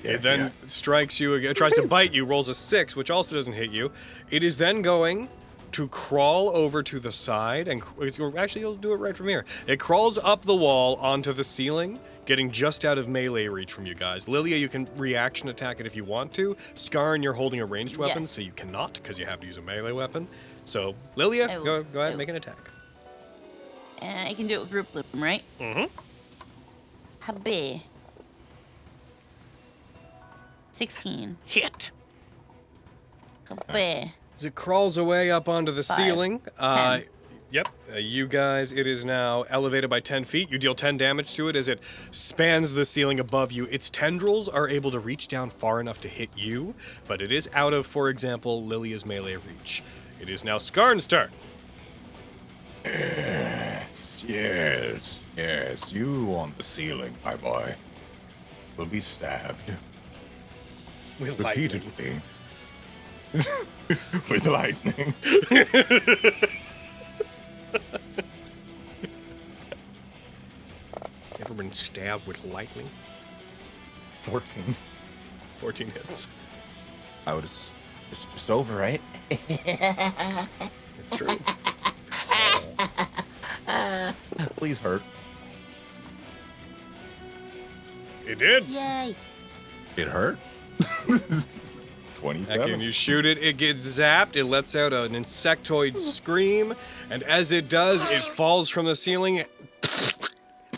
It then strikes you again, tries to bite you, rolls a 6, which also doesn't hit you. It is then going to crawl over to the side, and actually, you'll do it right from here. It crawls up the wall onto the ceiling, getting just out of melee reach from you guys. Lilia, you can reaction attack it if you want to. Skarn, you're holding a ranged weapon, Yes. so you cannot, because you have to use a melee weapon. So, Lilia, go ahead, make an attack. And I can do it with Root Bloom, right? Mm-hmm. Habbe. 16. Hit. Habbe. As it crawls away up onto the 5, ceiling, 10. Yep, you guys, it is now elevated by 10 feet. You deal 10 damage to it as it spans the ceiling above you. Its tendrils are able to reach down far enough to hit you, but it is out of, for example, Lilia's melee reach. It is now Skarn's turn. Yes. You on the ceiling, my boy, will be stabbed With repeatedly. With lightning. Ever been stabbed with lightning? 14. 14 hits. I would it's just over, right? It's true. Please hurt. It did. Yay. It hurt. 27. When you shoot it, it gets zapped. It lets out an insectoid scream, and as it does, it falls from the ceiling,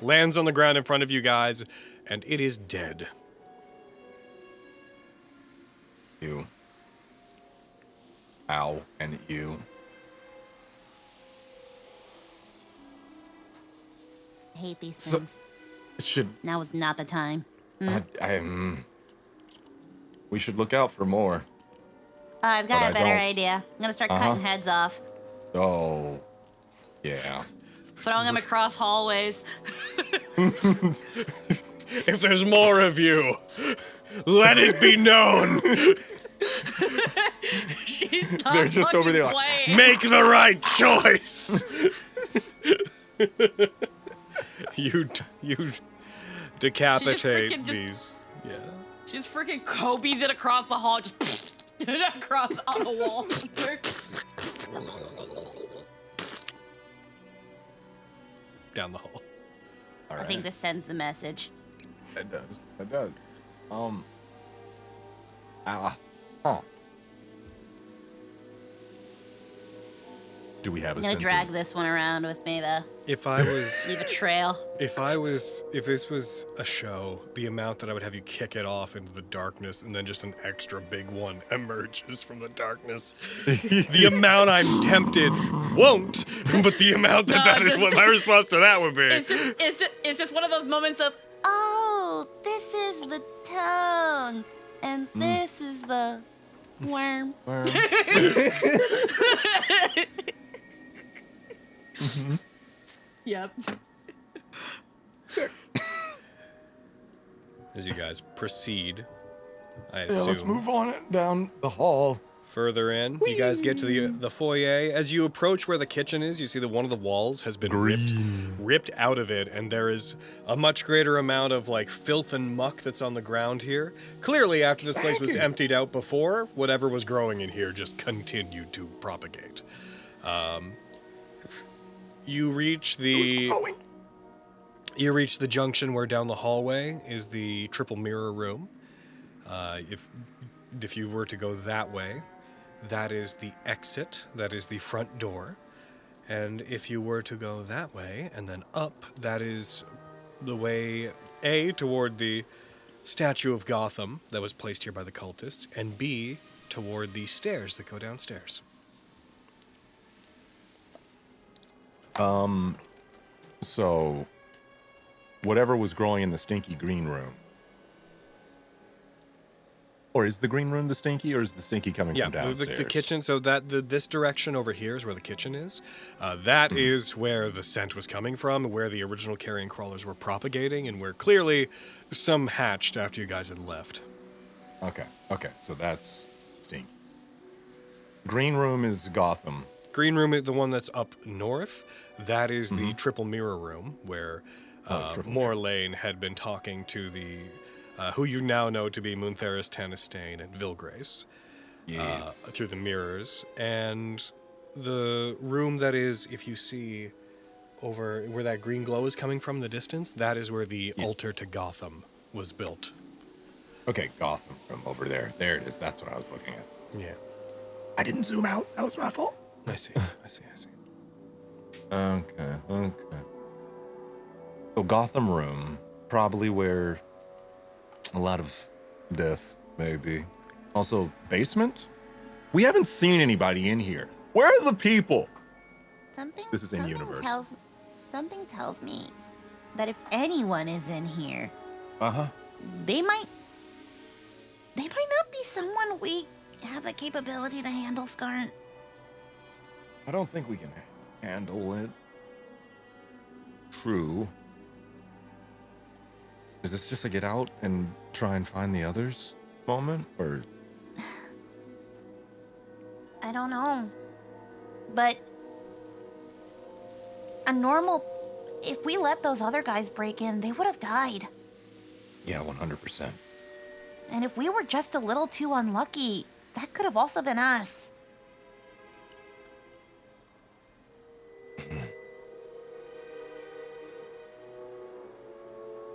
lands on the ground in front of you guys, and it is dead. You. Ow, and you. I hate these So- things. Should Now is not the time. we should look out for more. I've But got I a better don't- idea. I'm gonna start Uh-huh. cutting heads off. Oh, yeah. Throwing them across hallways. If there's more of you, let it be known. She's not They're just over there like, playing. Make the right choice. You decapitate freaking just- these. Yeah. She's freaking Kobe's it across the hall, just across on the wall. Down the hall. All I right. think this sends the message. It does. It does. Oh. Do we have a I'm gonna sense drag of... this one around with me, though. If I was, Leave a trail. if this was a show, the amount that I would have you kick it off into the darkness and then just an extra big one emerges from the darkness. The amount I'm tempted won't, but the amount that is what my response to that would be. It's just one of those moments of Oh, this is the tongue, and this is the worm. yep. As you guys proceed, I Yeah, assume. let's move on down the hall. Further in, you guys get to the foyer. As you approach where the kitchen is, you see that one of the walls has been ripped out of it, and there is a much greater amount of like filth and muck that's on the ground here. Clearly, after this place was emptied out before, whatever was growing in here just continued to propagate. You reach the junction where down the hallway is the triple mirror room. If you were to go that way, that is the exit, that is the front door. And if you were to go that way and then up, that is the way, A, toward the statue of Gotham that was placed here by the cultists, and B, toward the stairs that go downstairs. So, whatever was growing in the stinky green room. Or is the green room the stinky, or is the stinky coming Yeah, from downstairs? the kitchen. So that this direction over here is where the kitchen is. That is where the scent was coming from, where the original carrion crawlers were propagating, and where clearly some hatched after you guys had left. Okay, so that's stinky. Green room is Gotham. Green room is the one that's up north. That is the triple mirror room, where Morlane had been talking to the, who you now know to be Moontheris Tanistane and Vilgrace, through the mirrors. And the room that is, if you see over where that green glow is coming from in the distance, that is where the altar to Gotham was built. Okay, Gotham room over there. There it is. That's what I was looking at. Yeah. I didn't zoom out. That was my fault. I see. Okay. So Gotham room, probably where a lot of death may be. Also, basement? We haven't seen anybody in here. Where are the people? This is in universe. Something tells me that if anyone is in here, Uh-huh. they might not be someone we have the capability to handle, Scarn. I don't think we can handle it. True. Is this just a get out and try and find the others moment, or? I don't know. But if we let those other guys break in, they would have died. Yeah, 100%. And if we were just a little too unlucky, that could have also been us.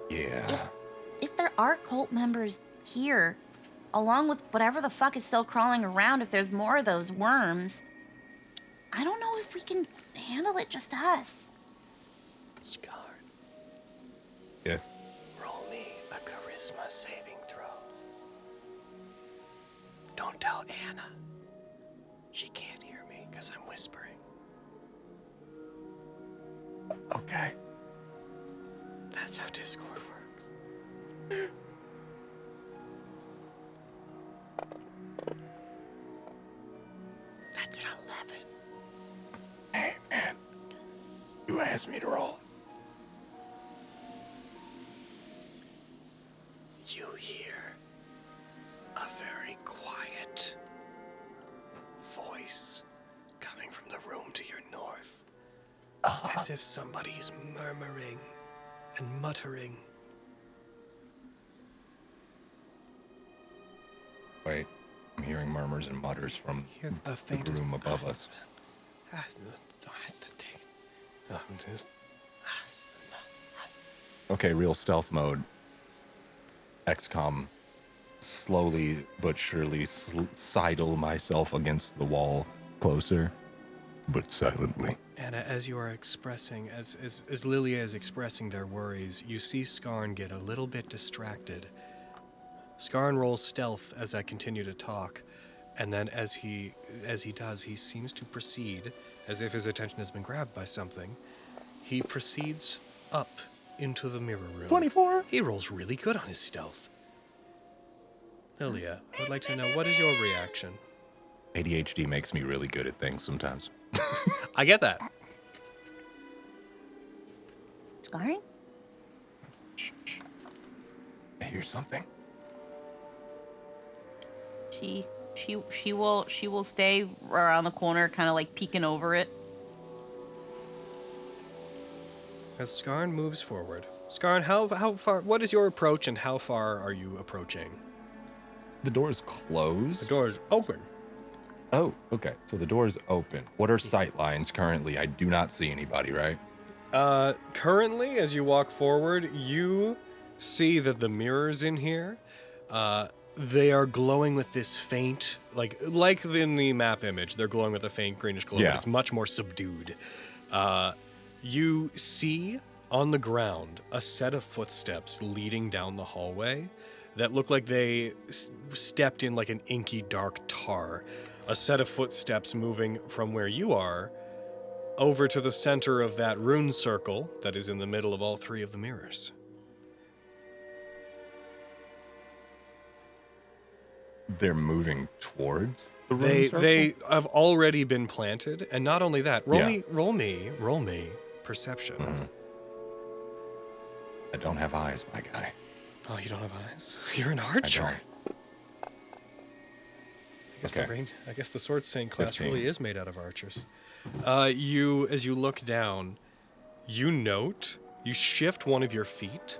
Yeah. If there are cult members here, along with whatever the fuck is still crawling around, if there's more of those worms, I don't know if we can handle it just us. Scarn. Yeah. Roll me a charisma saving throw. Don't tell Anna. She can't hear me because I'm whispering. Okay. That's how Discord works. That's an 11. Hey, man. You asked me to roll. You hear a very quiet voice coming from the room to your north. As if somebody is murmuring and muttering. Wait, I'm hearing murmurs and mutters from Hear the the faintest room above us. Okay, real stealth mode. XCOM, slowly but surely sidle myself against the wall, closer, but silently. Anna, as you are expressing, as Lilia is expressing their worries, you see Scarn get a little bit distracted. Scarn rolls stealth as I continue to talk, and then as he does, he seems to proceed, as if his attention has been grabbed by something. He proceeds up into the mirror room. 24. He rolls really good on his stealth. Lilia, I would like to know, what is your reaction? ADHD makes me really good at things sometimes. I get that. Scarn? Shh. I hear something. She will stay around the corner, kind of like peeking over it. As Scarn moves forward. Scarn, how far, what is your approach and how far are you approaching? The door is closed? The door is open. Oh, okay. So the door is open. What are sight lines currently? I do not see anybody, right? Currently, as you walk forward, you see that the mirrors in here, they are glowing with this faint, like in the map image, they're glowing with a faint greenish glow, Yeah. but it's much more subdued. You see on the ground a set of footsteps leading down the hallway that look like they stepped in like an inky dark tar. A set of footsteps moving from where you are over to the center of that rune circle that is in the middle of all three of the mirrors. They're moving towards the rune circle? They have already been planted, and not only that, roll me perception. Mm-hmm. I don't have eyes, my guy. Oh, you don't have eyes? You're an archer. I don't. I guess the Sword Saint class 15. really is made out of archers. As you look down, you note You shift one of your feet,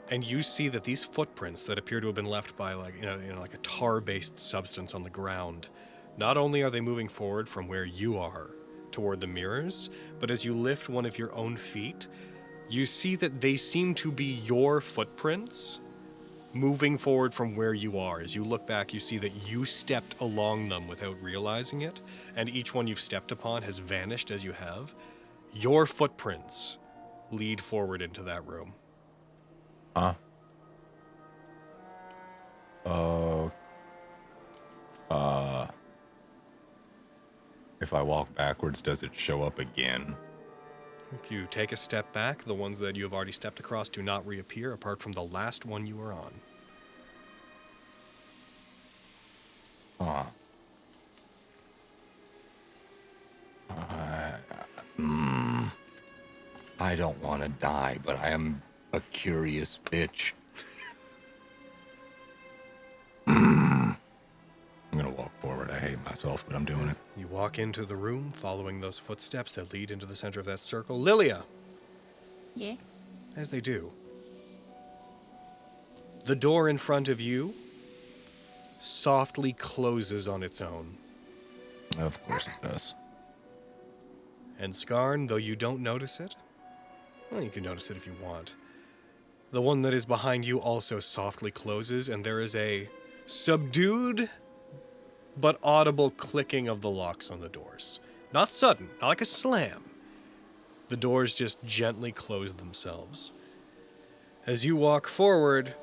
and you see that these footprints that appear to have been left by like like a tar-based substance on the ground, not only are they moving forward from where you are toward the mirrors, but as you lift one of your own feet, you see that they seem to be your footprints moving forward from where you are. As you look back, you see that you stepped along them without realizing it, and each one you've stepped upon has vanished as you have. Your footprints lead forward into that room. Huh? If I walk backwards, does it show up again? If you take a step back, the ones that you have already stepped across do not reappear, apart from the last one you were on. Huh. I don't want to die, but I am a curious bitch. I'm gonna walk forward. I hate myself, but I'm doing it. You walk into the room, following those footsteps that lead into the center of that circle. Lilia, Yeah. as they do. The door in front of you softly closes on its own. Of course it does. And Skarn, though you don't notice it, well, you can notice it if you want. The one that is behind you also softly closes, and there is a subdued but audible clicking of the locks on the doors. Not sudden, not like a slam. The doors just gently close themselves. As you walk forward,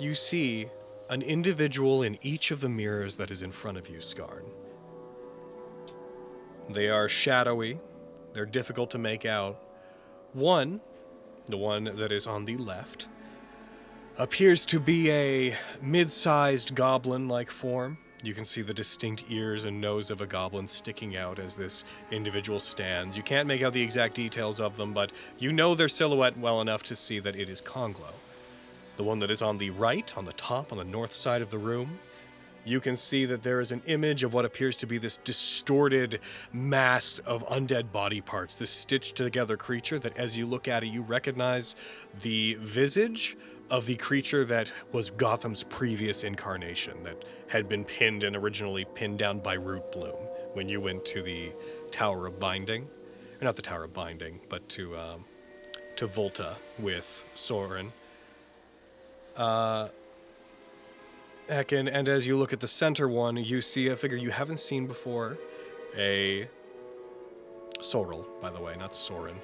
you see an individual in each of the mirrors that is in front of you, Skarn. They are shadowy. They're difficult to make out. One, the one that is on the left, appears to be a mid-sized goblin-like form. You can see the distinct ears and nose of a goblin sticking out as this individual stands. You can't make out the exact details of them, but you know their silhouette well enough to see that it is Conglo. The one that is on the right, on the top, on the north side of the room, you can see that there is an image of what appears to be this distorted mass of undead body parts, this stitched together creature that as you look at it, you recognize the visage of the creature that was Gotham's previous incarnation, that had been pinned and originally pinned down by Root Bloom when you went to the Tower of Binding. Or not the Tower of Binding, but to Volta with Soren. And as you look at the center one, you see a figure you haven't seen before. A Sorrel, by the way, not Soren.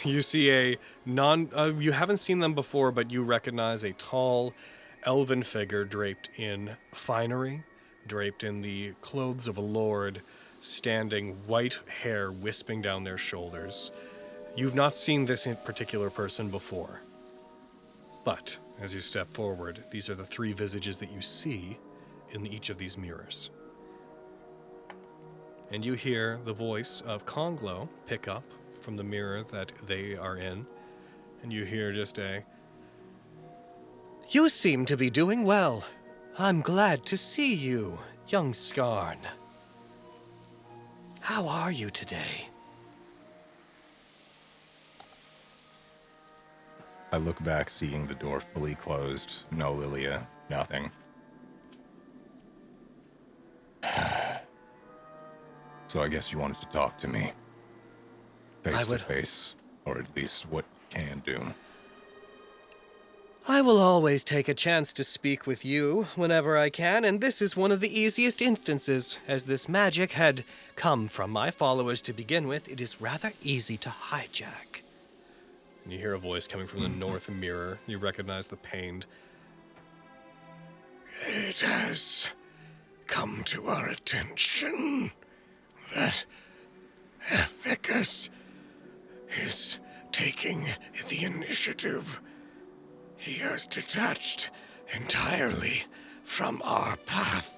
You see a you haven't seen them before, but you recognize a tall, elven figure draped in finery, draped in the clothes of a lord, standing, white hair wisping down their shoulders. You've not seen this particular person before. But as you step forward, these are the three visages that you see in each of these mirrors. And you hear the voice of Conglo pick up from the mirror that they are in, and you hear just a, "You seem to be doing well. I'm glad to see you, young Skarn. How are you today?" I look back, seeing the door fully closed. No Lilia, nothing. So I guess you wanted to talk to me. Face to face, or at least what you can do. I will always take a chance to speak with you whenever I can, and this is one of the easiest instances. As this magic had come from my followers to begin with, it is rather easy to hijack. And you hear a voice coming from the north mirror. You recognize the pained. "It has come to our attention that Ethicus is taking the initiative. He has detached entirely from our path.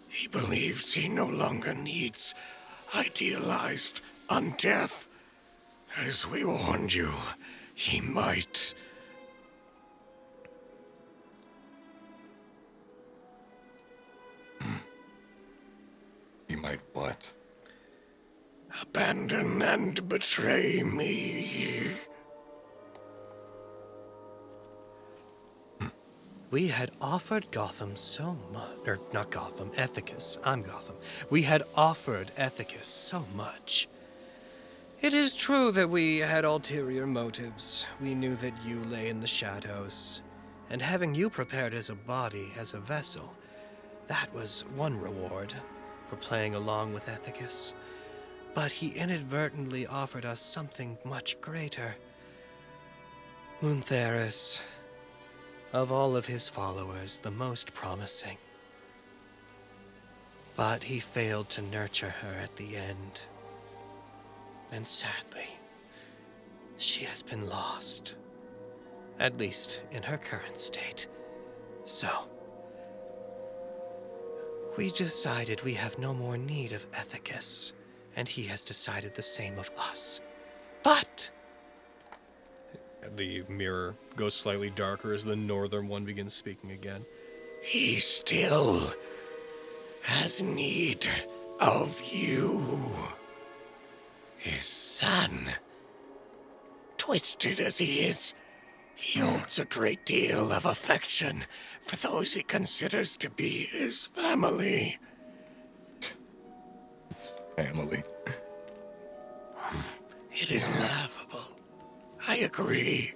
He believes he no longer needs idealized undeath. As we warned you, he might." He might what? abandon and betray me. We had offered Gotham so much, or not Gotham, Ethicus. I'm Gotham. We had offered Ethicus so much. It is true that we had ulterior motives. We knew that you lay in the shadows, and having you prepared as a body, as a vessel, that was one reward for playing along with Ethicus. But he inadvertently offered us something much greater. Muntheris, of all of his followers, the most promising. But he failed to nurture her at the end. And sadly, she has been lost. At least in her current state. So, we decided we have no more need of Ethicus, and he has decided the same of us. But the mirror goes slightly darker as the northern one begins speaking again. He still has need of you. His son, twisted as he is, he holds a great deal of affection for those he considers to be his family. His family. It is laughable. I agree.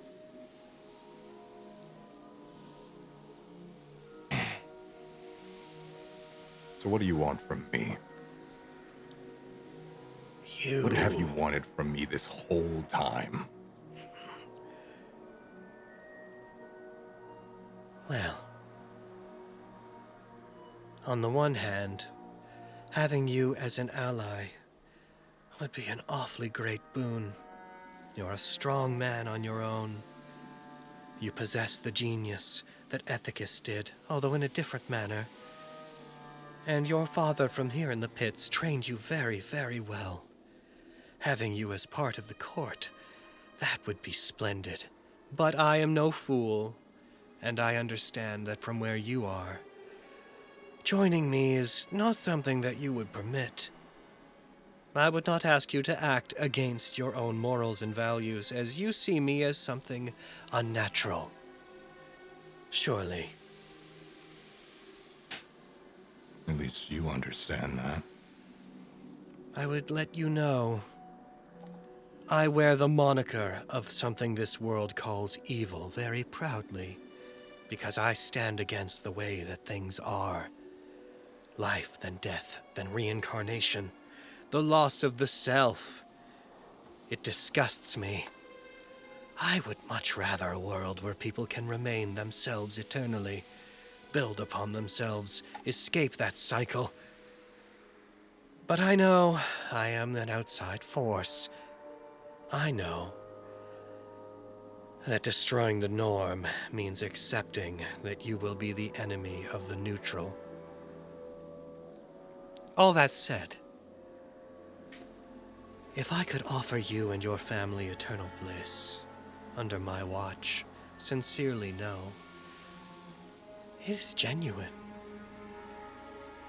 So what do you want from me? What have you wanted from me this whole time? Well, on the one hand, having you as an ally would be an awfully great boon. You're a strong man on your own. You possess the genius that Ethicus did, although in a different manner. And your father from here in the pits trained you very, very well. Having you as part of the court, that would be splendid. But I am no fool, and I understand that from where you are, joining me is not something that you would permit. I would not ask you to act against your own morals and values, as you see me as something unnatural. Surely. At least you understand that. I would let you know. I wear the moniker of something this world calls evil very proudly, because I stand against the way that things are. Life, then death, then reincarnation. The loss of the self. It disgusts me. I would much rather a world where people can remain themselves eternally, build upon themselves, escape that cycle. But I know I am an outside force. I know that destroying the norm means accepting that you will be the enemy of the neutral. All that said, if I could offer you and your family eternal bliss under my watch, sincerely no. It is genuine.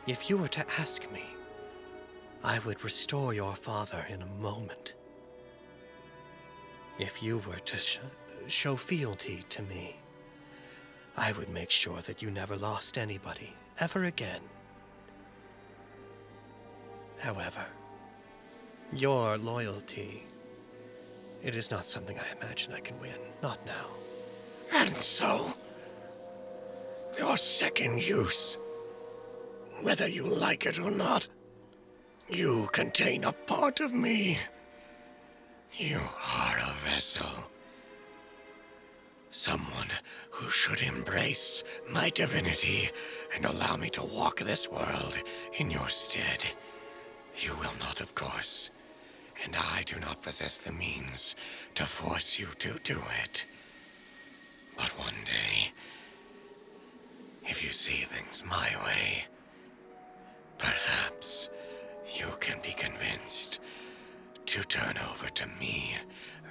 If you were to ask me, I would restore your father in a moment. If you were to show fealty to me, I would make sure that you never lost anybody, ever again. However, your loyalty, it is not something I imagine I can win, not now. And so, your second use, whether you like it or not, you contain a part of me. You are a vessel. Someone who should embrace my divinity and allow me to walk this world in your stead. You will not, of course, and I do not possess the means to force you to do it. But one day, if you see things my way, perhaps you can be convinced to turn over to me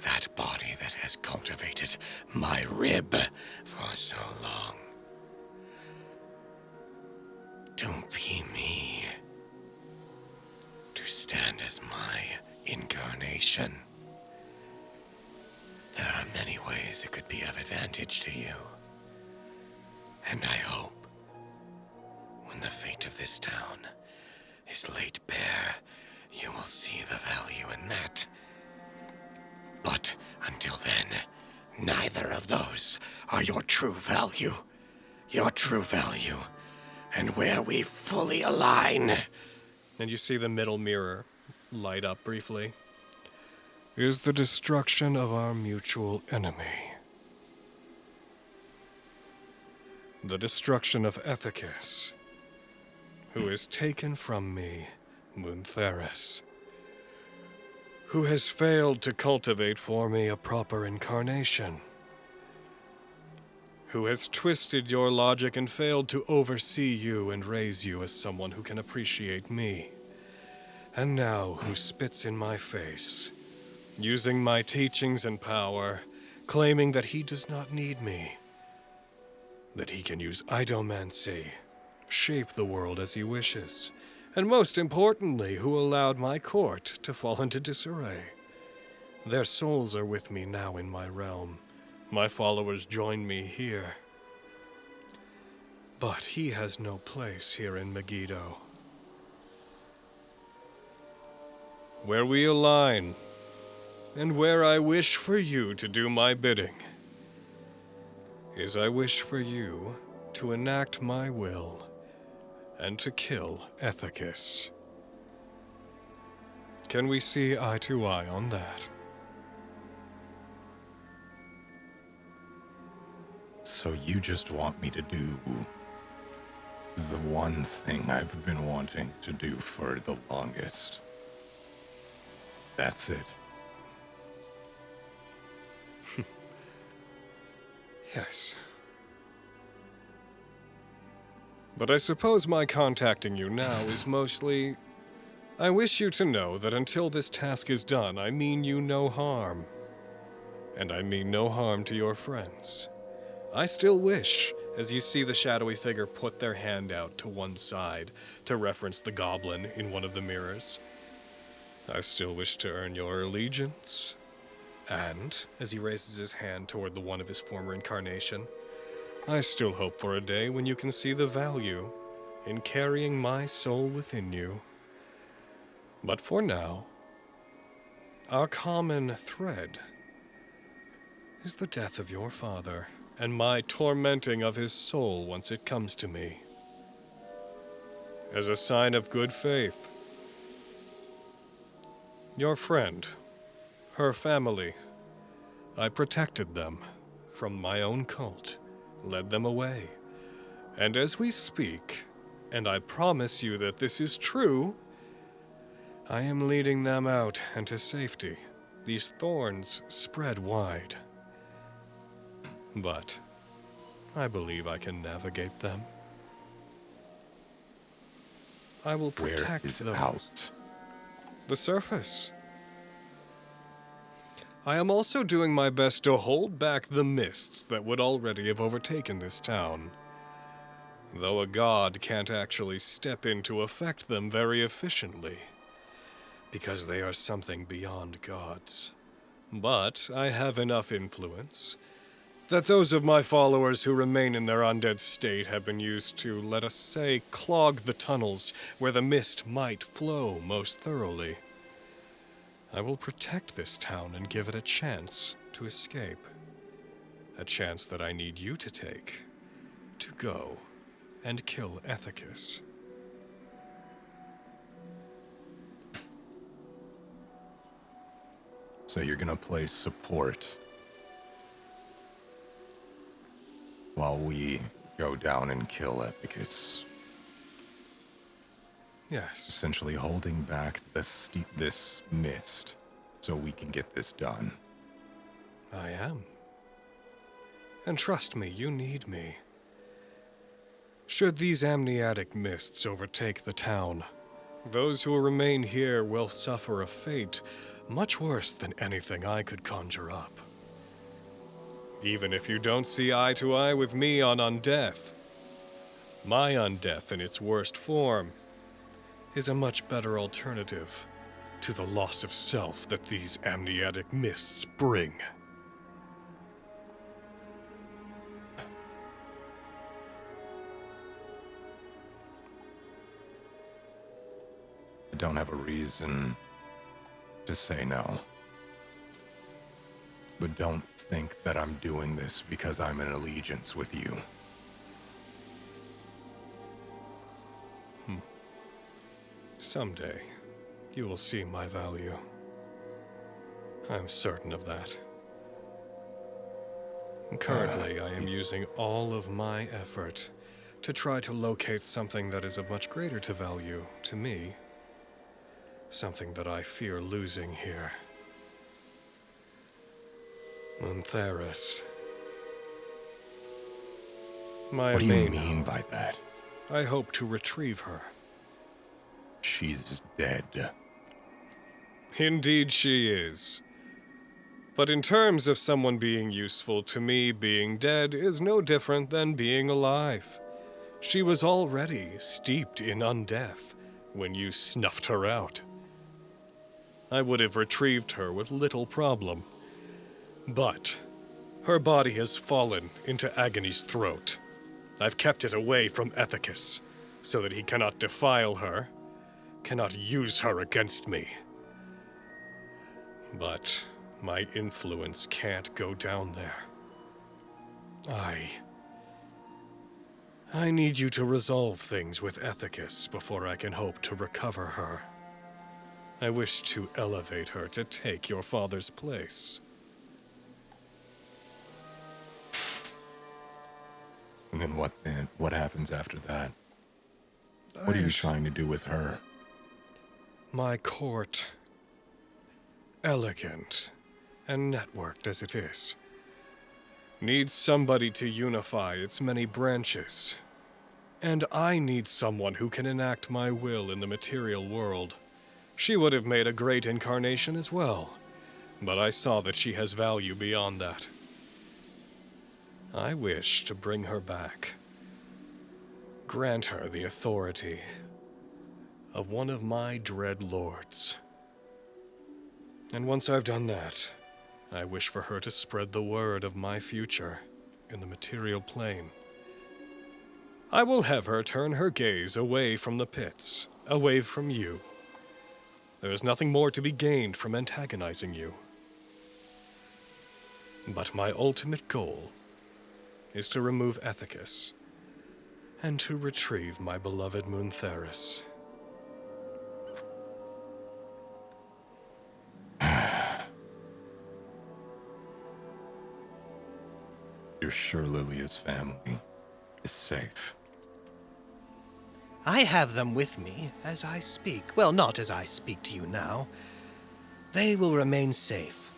that body that has cultivated my rib for so long. To be me. To stand as my incarnation. There are many ways it could be of advantage to you. And I hope, when the fate of this town is laid bare, you will see the value in that. But until then, neither of those are your true value. Your true value, and where we fully align. And you see the middle mirror light up briefly. Is the destruction of our mutual enemy. The destruction of Ethicus, who is taken from me, Moontheris, who has failed to cultivate for me a proper incarnation, who has twisted your logic and failed to oversee you and raise you as someone who can appreciate me, and now who spits in my face, using my teachings and power, claiming that he does not need me, that he can use idomancy, shape the world as he wishes, and most importantly, who allowed my court to fall into disarray. Their souls are with me now in my realm. My followers join me here. But he has no place here in Megiddo. Where we align, and where I wish for you to do my bidding, is I wish for you to enact my will and to kill Ethicus. Can we see eye to eye on that? So you just want me to do the one thing I've been wanting to do for the longest. That's it. Yes. But I suppose my contacting you now is mostly... I wish you to know that until this task is done, I mean you no harm. And I mean no harm to your friends. I still wish, as you see the shadowy figure put their hand out to one side to reference the goblin in one of the mirrors, I still wish to earn your allegiance. And, as he raises his hand toward the one of his former incarnation, I still hope for a day when you can see the value in carrying my soul within you. But for now, our common thread is the death of your father and my tormenting of his soul once it comes to me. As a sign of good faith, your friend, her family, I protected them from my own cult, led them away. And as we speak, and I promise you that this is true, I am leading them out and to safety. These thorns spread wide. But I believe I can navigate them. I will protect Where is those. out? The surface. I am also doing my best to hold back the mists that would already have overtaken this town. Though a god can't actually step in to affect them very efficiently, because they are something beyond gods. But I have enough influence that those of my followers who remain in their undead state have been used to, let us say, clog the tunnels where the mist might flow most thoroughly. I will protect this town and give it a chance to escape. A chance that I need you to take, to go and kill Ethicus. So you're gonna play support while we go down and kill Ethicus. Yes. Essentially holding back this mist so we can get this done. I am. And trust me, you need me. Should these amniotic mists overtake the town, those who remain here will suffer a fate much worse than anything I could conjure up. Even if you don't see eye to eye with me on undeath, my undeath in its worst form is a much better alternative to the loss of self that these amniotic mists bring. I don't have a reason to say no. But don't think that I'm doing this because I'm in allegiance with you. Someday, you will see my value. I'm certain of that. Currently, I am using all of my effort to try to locate something that is of much greater to value to me. Something that I fear losing here. Muntheris. My What do you main mean hope. by that? I hope to retrieve her. She's dead. Indeed she is. But in terms of someone being useful to me, being dead is no different than being alive. She was already steeped in undeath when you snuffed her out. I would have retrieved her with little problem. But her body has fallen into Agony's throat. I've kept it away from Ethicus, so that he cannot defile her, cannot use her against me. But my influence can't go down there. I need you to resolve things with Ethicus before I can hope to recover her. I wish to elevate her to take your father's place. And then what happens after that? What are you trying to do with her? My court, elegant and networked as it is, needs somebody to unify its many branches. And I need someone who can enact my will in the material world. She would have made a great incarnation as well, but I saw that she has value beyond that. I wish to bring her back. Grant her the authority of one of my dread lords. And once I've done that, I wish for her to spread the word of my future in the material plane. I will have her turn her gaze away from the pits, away from you. There is nothing more to be gained from antagonizing you. But my ultimate goal is to remove Ethicus and to retrieve my beloved Muntheris. You're sure Lilia's family is safe? I have them with me as I speak. Well, not as I speak to you now. They will remain safe.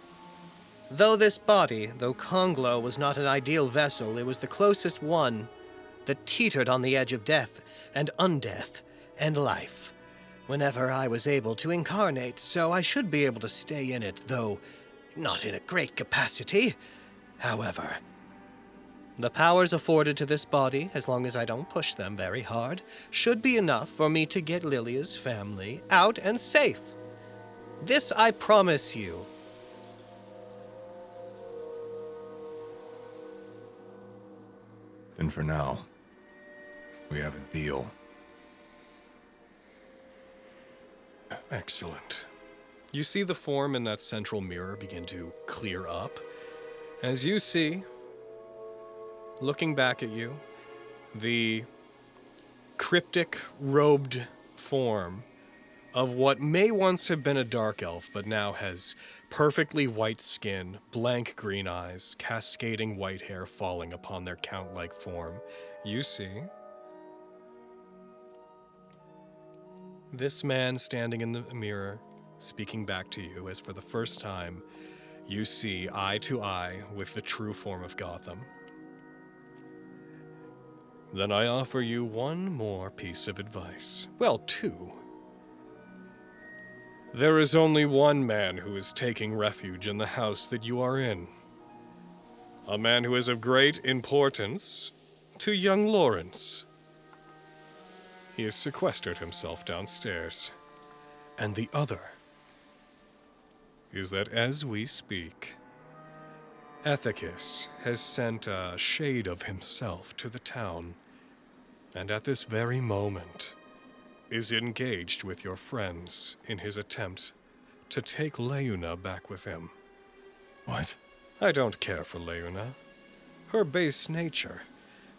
Though this body, though Conglo was not an ideal vessel, it was the closest one that teetered on the edge of death and undeath and life whenever I was able to incarnate, so I should be able to stay in it, though not in a great capacity. However, the powers afforded to this body, as long as I don't push them very hard, should be enough for me to get Lilia's family out and safe. This I promise you. Then for now, we have a deal. Excellent. You see the form in that central mirror begin to clear up. As you see, looking back at you, the cryptic, robed form of what may once have been a dark elf, but now has perfectly white skin, blank green eyes, cascading white hair falling upon their count-like form. You see this man standing in the mirror, speaking back to you as for the first time, you see eye to eye with the true form of Gotham. Then I offer you one more piece of advice. Well, two. There is only one man who is taking refuge in the house that you are in. A man who is of great importance to young Lawrence. He has sequestered himself downstairs. And the other is that as we speak, Ethicus has sent a shade of himself to the town, and at this very moment is engaged with your friends in his attempt to take Leuna back with him. What? I don't care for Leuna. Her base nature,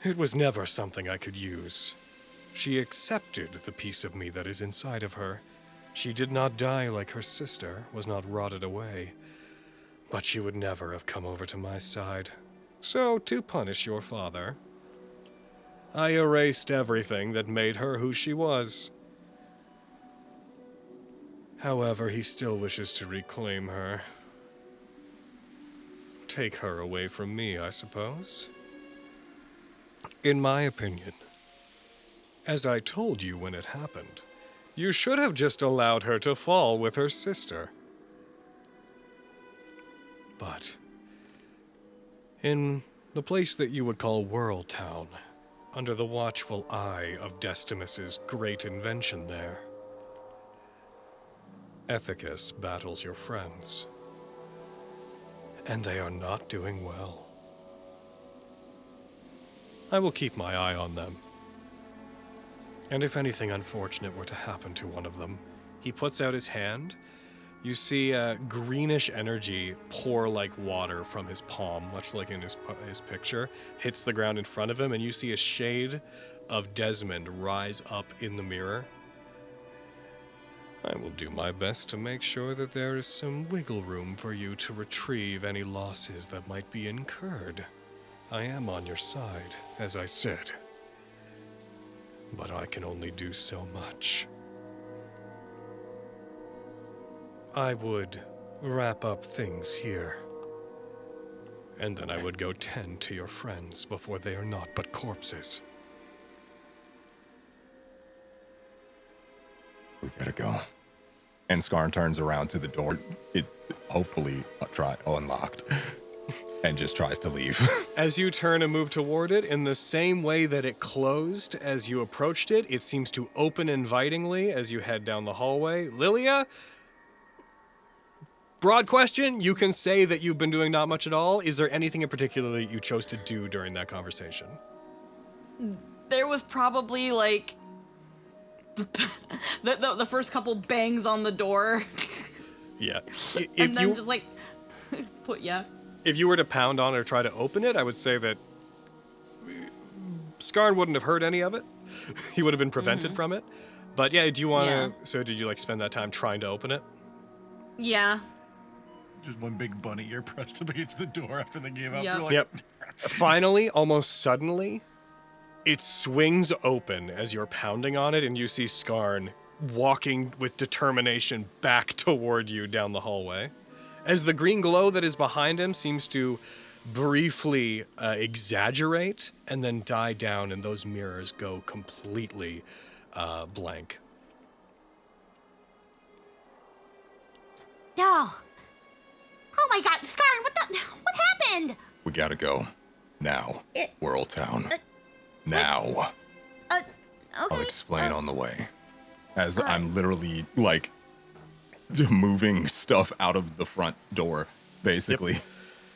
it was never something I could use. She accepted the piece of me that is inside of her. She did not die like her sister, was not rotted away. But she would never have come over to my side. So, to punish your father, I erased everything that made her who she was. However, he still wishes to reclaim her. Take her away from me, I suppose. In my opinion, as I told you when it happened, you should have just allowed her to fall with her sister. But in the place that you would call World Town, under the watchful eye of Destimus's great invention there, Ethicus battles your friends, and they are not doing well. I will keep my eye on them. And if anything unfortunate were to happen to one of them, he puts out his hand. You see a greenish energy pour like water from his palm, much like in his picture, hits the ground in front of him, and you see a shade of Desmond rise up in the mirror. I will do my best to make sure that there is some wiggle room for you to retrieve any losses that might be incurred. I am on your side, as I said. But I can only do so much. I would wrap up things here. And then I would go tend to your friends before they are naught but corpses. We gotta go. And Skarn turns around to the door. It hopefully unlocked. And just tries to leave. As you turn and move toward it, in the same way that it closed as you approached it, it seems to open invitingly as you head down the hallway. Lilia, broad question, you can say that you've been doing not much at all. Is there anything in particular that you chose to do during that conversation? There was probably like the first couple bangs on the door. Yeah. And then just like If you were to pound on it or try to open it, I would say that Skarn wouldn't have heard any of it. He would have been prevented from it. But yeah, do you want to... So did you like spend that time trying to open it? Yeah. Just one big bunny ear pressed up against the door after they gave up. Yep. Like, Yep. Finally, almost suddenly, it swings open as you're pounding on it, and you see Skarn walking with determination back toward you down the hallway. As the green glow that is behind him seems to briefly exaggerate and then die down, and those mirrors go completely blank. Oh. Oh my god, Skarn, what happened? We gotta go. Now. World Town. Now. Okay. I'll explain on the way. As I'm literally, like, moving stuff out of the front door, basically,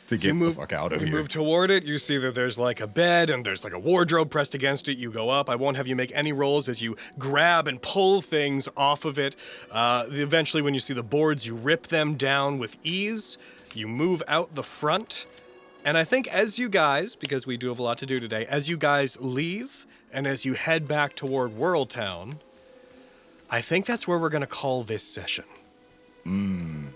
to get the fuck out of here. You move toward it, you see that there's like a bed and there's like a wardrobe pressed against it. You go up. I won't have you make any rolls as you grab and pull things off of it. Eventually, when you see the boards, you rip them down with ease. You move out the front. And I think as you guys, because we do have a lot to do today, as you guys leave and as you head back toward World Town, I think that's where we're going to call this session. I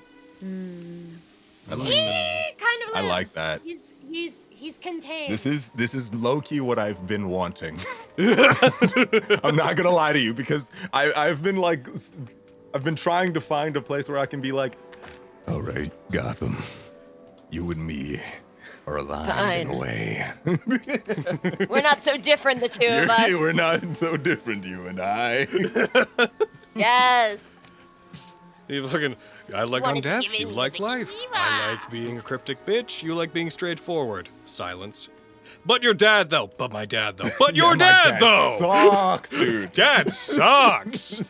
like He that. kind of I lives. like that. He's contained. This is low-key what I've been wanting. I'm not gonna lie to you, because I've been trying to find a place where I can be like, all right, Gotham, you and me are aligned in a way. We're not so different, the two of us. We're not so different, you and I. Yes. You fucking, I like Wanted to undeath, give you in like with the life. Kiva. I like being a cryptic bitch, you like being straightforward. Silence. But your dad, though. But my dad, though. But your Yeah, my dad, though. sucks, dude. Dad sucks.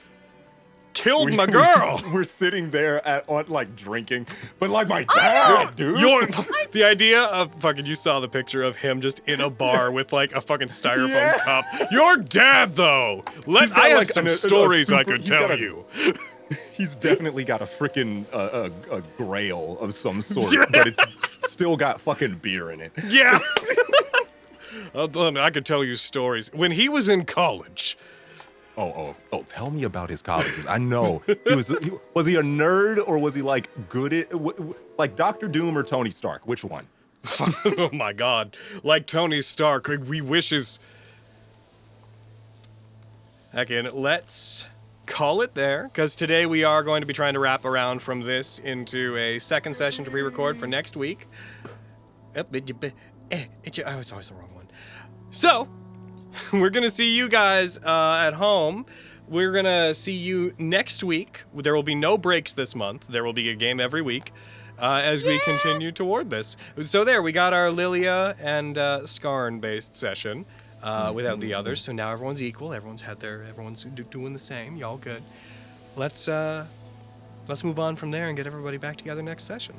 killed my girl. We're sitting there like drinking, but like my dad, dude. The idea of fucking, you saw the picture of him just in a bar with like a fucking styrofoam cup. Your dad, though. I have some stories I could tell you. He's definitely got a freaking a grail of some sort, but it's still got fucking beer in it. Yeah. I could tell you stories. When he was in college. Oh, tell me about his colleges. I know. Was he a nerd or was he like good at, like Dr. Doom or Tony Stark? Which one? Oh my God. Like Tony Stark, we wishes. Again, let's call it there, because today we are going to be trying to wrap around from this into a second session to re-record for next week. I was always the wrong one. So, we're going to see you guys at home. We're going to see you next week. There will be no breaks this month. There will be a game every week as we continue toward this. So there, we got our Lilia and Skarn-based session. Without the others, so now everyone's equal. Everyone's doing the same. Y'all good. Let's move on from there and get everybody back together next session.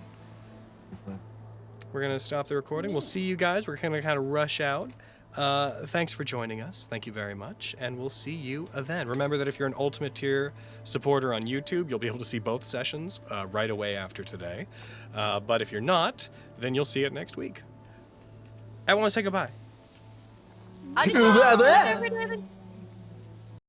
We're gonna stop the recording. We'll see you guys. We're gonna kind of rush out. Thanks for joining us. Thank you very much, and we'll see you then. Remember that if you're an Ultimate Tier supporter on YouTube, you'll be able to see both sessions right away after today. But if you're not, then you'll see it next week. I want to say goodbye. Adios, everyone.